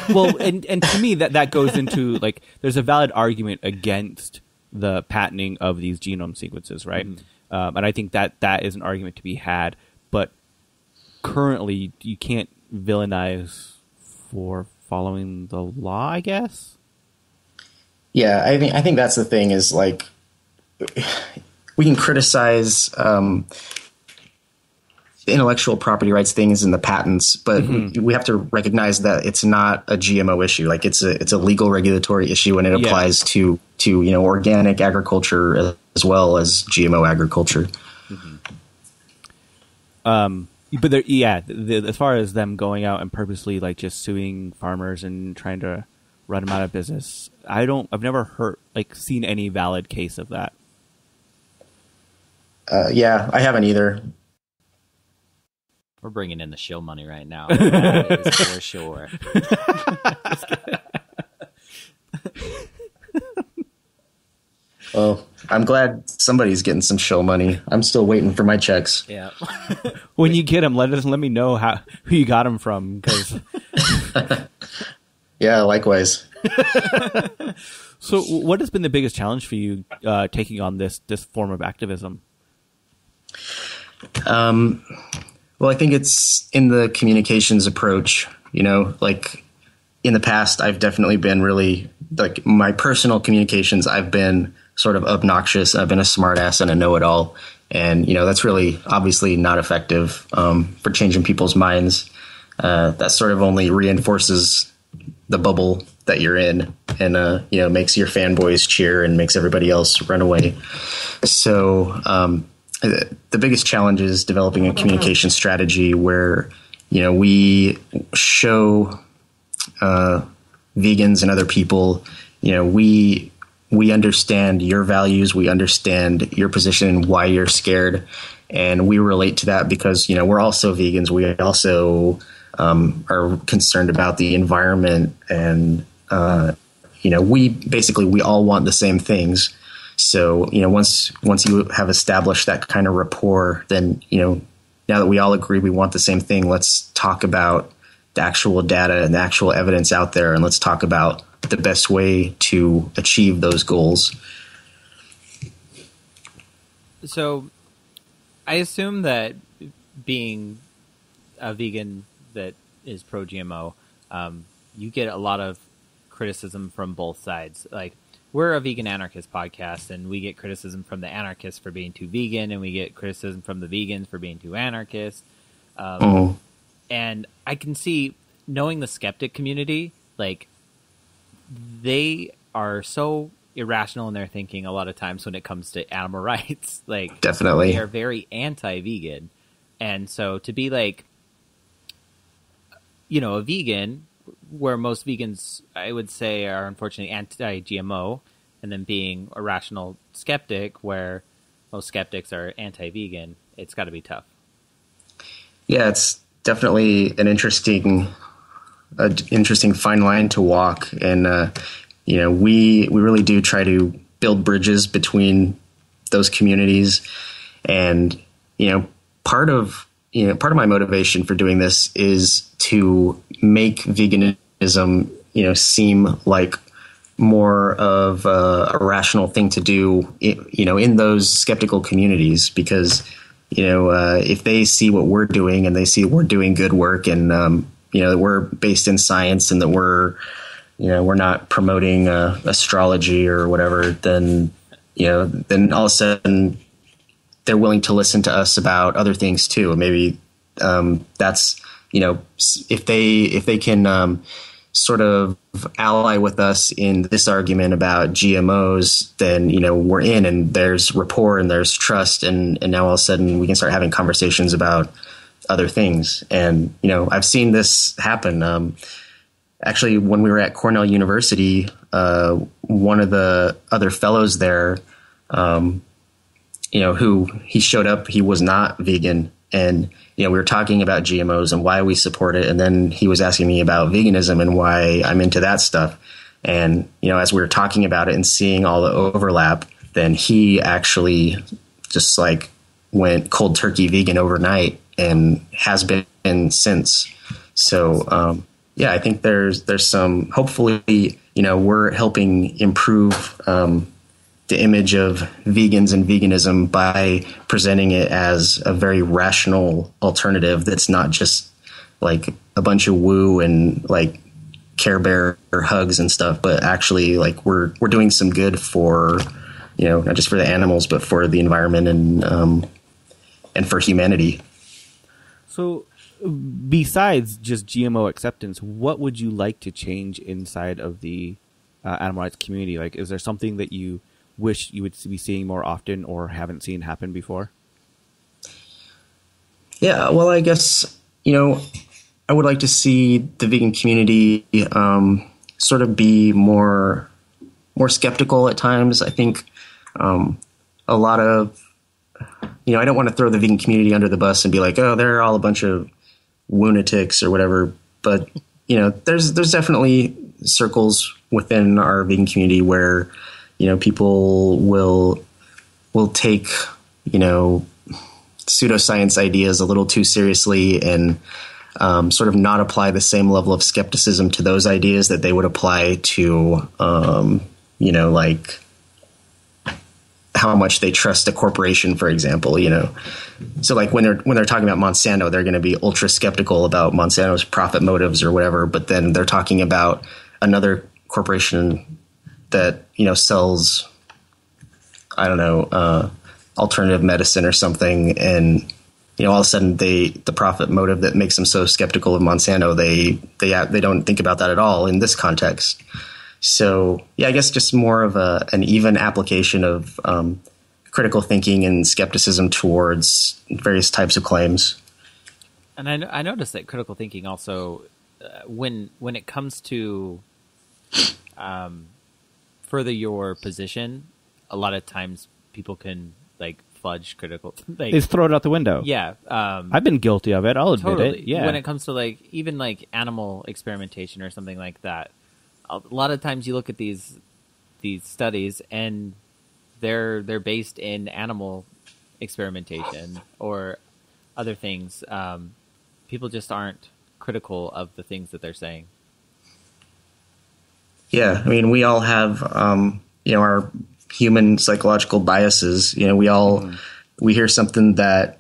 Well, and to me that goes into like there's a valid argument against the patenting of these genome sequences, right? Mm-hmm. And I think that is an argument to be had, but currently you can't villainize for following the law, I guess. Yeah, I think that's the thing is like we can criticize intellectual property rights things in the patents, but we have to recognize that it's not a GMO issue. Like it's a legal regulatory issue, and it applies to organic agriculture as well as GMO agriculture. But as far as them going out and purposely like just suing farmers and trying to run them out of business, I've never seen any valid case of that. Yeah, I haven't either. We're bringing in the shill money right now. That is for sure. Well, I'm glad somebody's getting some shill money. I'm still waiting for my checks. Yeah. When you get them, let me know who you got them from. Cause... Yeah, likewise. So what has been the biggest challenge for you taking on this form of activism? Well, I think it's in the communications approach. Like in the past, I've definitely been really like my personal communications. I've been sort of obnoxious. I've been a smartass and a know-it-all. And, that's really obviously not effective for changing people's minds. That sort of only reinforces the bubble that you're in and, makes your fanboys cheer and makes everybody else run away. So the biggest challenge is developing a communication strategy where, we show vegans and other people, we understand your values, we understand your position and why you're scared, and we relate to that because, we're also vegans. We also are concerned about the environment and, we all want the same things. So, once you have established that kind of rapport, then, now that we all agree we want the same thing, let's talk about the actual data and the actual evidence out there, and let's talk about the best way to achieve those goals. So I assume that being a vegan that is pro-GMO, you get a lot of criticism from both sides. Like, we're a vegan anarchist podcast, and we get criticism from the anarchists for being too vegan, and we get criticism from the vegans for being too anarchist. And I can see, knowing the skeptic community, like, they are so irrational in their thinking a lot of times when it comes to animal rights. Like, definitely, they are very anti-vegan. And so to be like, a vegan, where most vegans, I would say, are unfortunately anti-GMO, and then being a rational skeptic, where most skeptics are anti-vegan, it's got to be tough. Yeah, it's definitely an interesting fine line to walk, and we really do try to build bridges between those communities, and part of my motivation for doing this is to make veganism seem like more of a rational thing to do in those skeptical communities, because if they see what we're doing and they see we're doing good work, and that we're based in science, and that we're not promoting astrology or whatever, then all of a sudden they're willing to listen to us about other things too. And maybe that's if they can sort of ally with us in this argument about GMOs, then we're in, and there's rapport and there's trust, and now all of a sudden we can start having conversations about other things. And I've seen this happen. Actually, when we were at Cornell University, one of the other fellows there, who he showed up, he was not vegan, and we were talking about GMOs and why we support it, and then he was asking me about veganism and why I'm into that stuff. And as we were talking about it and seeing all the overlap, then he actually just like went cold turkey vegan overnight and has been since. So yeah, I think there's some, hopefully, we're helping improve the image of vegans and veganism by presenting it as a very rational alternative that's not just like a bunch of woo and like Care Bear hugs and stuff, but actually like we're doing some good for, not just for the animals, but for the environment and for humanity. So besides just GMO acceptance, what would you like to change inside of the animal rights community? Like, is there something that you wish you would be seeing more often or haven't seen happen before? Yeah, well, I guess, I would like to see the vegan community sort of be more skeptical at times. I think a lot of, I don't want to throw the vegan community under the bus and be like, oh, they're all a bunch of lunatics or whatever. But, there's definitely circles within our vegan community where, people will take, pseudoscience ideas a little too seriously and sort of not apply the same level of skepticism to those ideas that they would apply to, like how much they trust a corporation, for example, So like when they're talking about Monsanto, they're going to be ultra skeptical about Monsanto's profit motives or whatever. But then they're talking about another corporation that, sells, I don't know, alternative medicine or something. And, all of a sudden the profit motive that makes them so skeptical of Monsanto, they don't think about that at all in this context. So, yeah, I guess just more of an even application of critical thinking and skepticism towards various types of claims. And I noticed that critical thinking also, when it comes to further your position, a lot of times people can like fudge critical. Like, they throw it out the window. Yeah, I've been guilty of it. I'll admit it. Yeah, when it comes to like even like animal experimentation or something like that, a lot of times you look at these studies and they're based in animal experimentation or other things. People just aren't critical of the things that they're saying. Yeah, I mean, we all have, our human psychological biases. We hear something that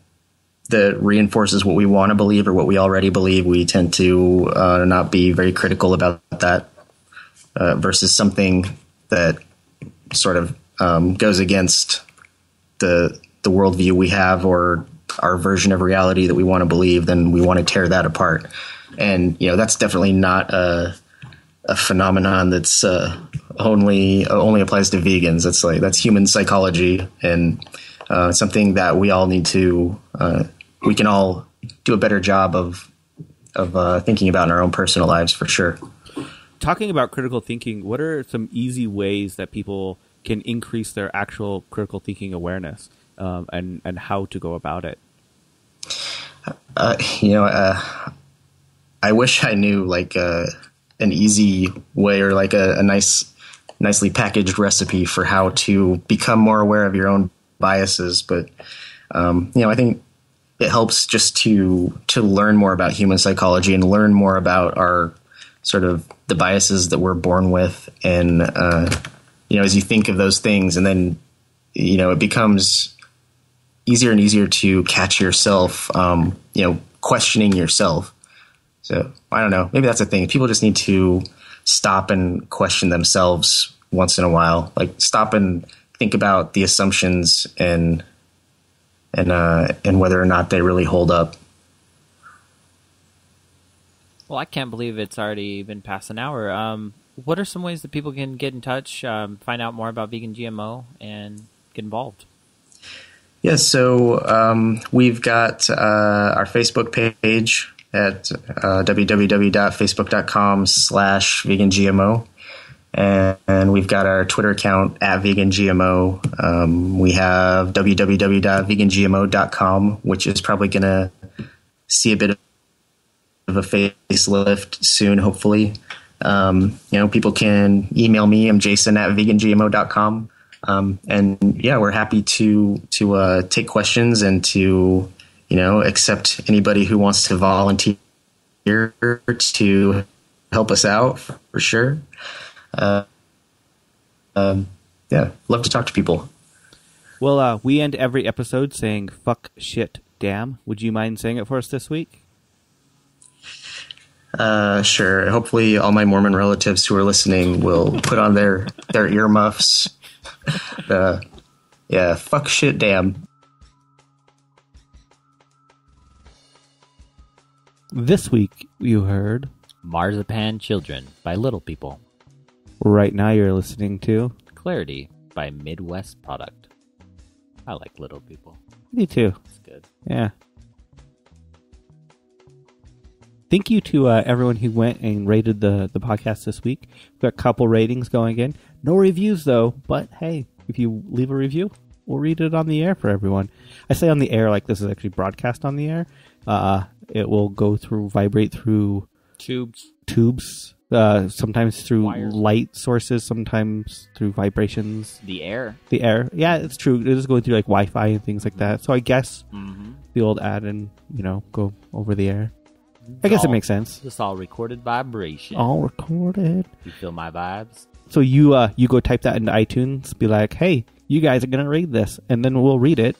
reinforces what we want to believe or what we already believe. We tend to not be very critical about that versus something that sort of goes against the worldview we have or our version of reality that we want to believe. Then we want to tear that apart. And, that's definitely not a phenomenon that's only applies to vegans. That's human psychology and something that we all need to we can all do a better job of thinking about in our own personal lives for sure. Talking about critical thinking, what are some easy ways that people can increase their actual critical thinking awareness and how to go about it? I wish I knew like an easy way or like a nicely packaged recipe for how to become more aware of your own biases. But, I think it helps just to learn more about human psychology and learn more about our sort of the biases that we're born with. And, as you think of those things and then, it becomes easier and easier to catch yourself, questioning yourself. So I don't know, maybe that's a thing. People just need to stop and question themselves once in a while, like stop and think about the assumptions and whether or not they really hold up. Well, I can't believe it's already been past an hour. What are some ways that people can get in touch, find out more about vegan GMO and get involved? Yeah, so we've got our Facebook page at www.facebook.com/vegangmo. And we've got our Twitter account at vegangmo. We have www.vegangmo.com, which is probably going to see a bit of a facelift soon, hopefully. People can email me. I'm Jayson at vegangmo.com. And yeah, we're happy to take questions and to, accept anybody who wants to volunteer to help us out for sure. Yeah, love to talk to people. Well, we end every episode saying "fuck, shit, damn." Would you mind saying it for us this week? Sure. Hopefully, all my Mormon relatives who are listening will put on their earmuffs. Yeah, fuck, shit, damn. This week you heard Marzipan Children by Little People. Right now you're listening to Clarity by Midwest Product. I like Little People. Me too. It's good. Yeah. Thank you to everyone who went and rated the podcast this week. We've got a couple ratings going in. No reviews, though. But, hey, if you leave a review, we'll read it on the air for everyone. I say on the air like this is actually broadcast on the air. It will vibrate through tubes, sometimes through wires, light sources, sometimes through vibrations. The air. Yeah, it's true. It is going through like Wi-Fi and things like that. So I guess the old ad and, go over the air. I guess it makes sense. It's all recorded vibration. All recorded. You feel my vibes? So you go type that into iTunes, be like, hey, you guys are going to read this, and then we'll read it,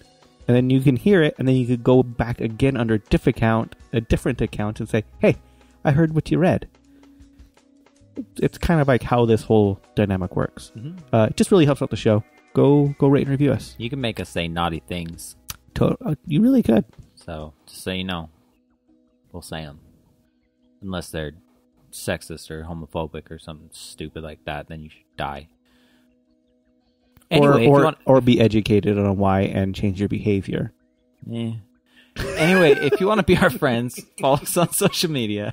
and then you can hear it, and then you could go back again under a different account, and say, hey, I heard what you read. It's kind of like how this whole dynamic works. It just really helps out the show. Go rate and review us. You can make us say naughty things. You really could. So, just so you know, we'll say them. Unless they're sexist or homophobic or something stupid like that, then you should die. Anyway, or be educated on why and change your behavior. Yeah. Anyway, if you want to be our friends, follow us on social media.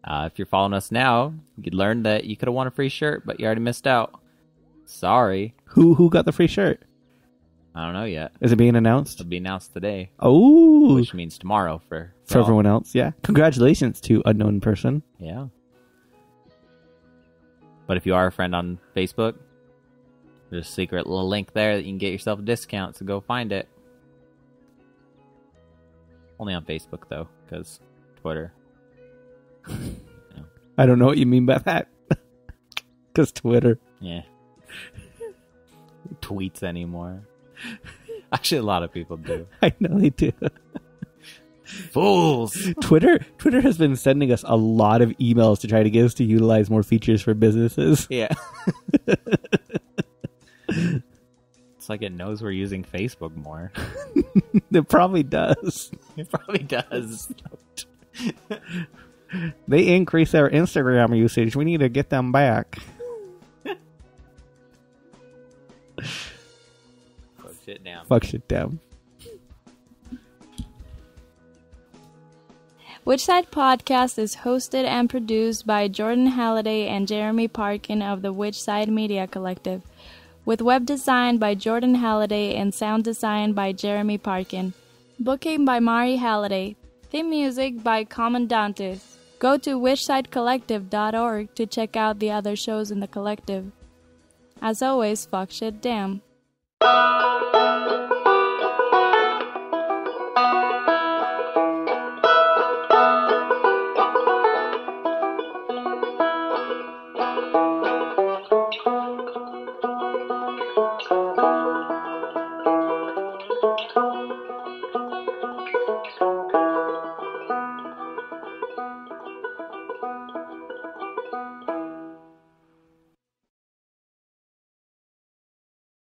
If you're following us now, you learned that you could have won a free shirt, but you already missed out. Sorry. Who got the free shirt? I don't know yet. Is it being announced? It'll be announced today. Oh, which means tomorrow for everyone else. Yeah. Congratulations to unknown person. Yeah. But if you are a friend on Facebook, there's a secret little link there that you can get yourself a discount, so go find it. Only on Facebook, though, because Twitter. Yeah. I don't know what you mean by that. Because Twitter. Yeah. Tweets anymore. Actually, a lot of people do. I know they do. Fools! Twitter has been sending us a lot of emails to try to get us to utilize more features for businesses. Yeah. It's like it knows we're using Facebook more. It probably does. It probably does. They increase their Instagram usage. We need to get them back. Fuck shit down. Fuck shit down. Which Side Podcast is hosted and produced by Jordan Halliday and Jeremy Parkin of the Which Side Media Collective, with web design by Jordan Halliday and sound design by Jeremy Parkin. Booking by Mari Halliday. Theme music by Commandantes. Go to whichsidecollective.org to check out the other shows in the collective. As always, fuck shit damn.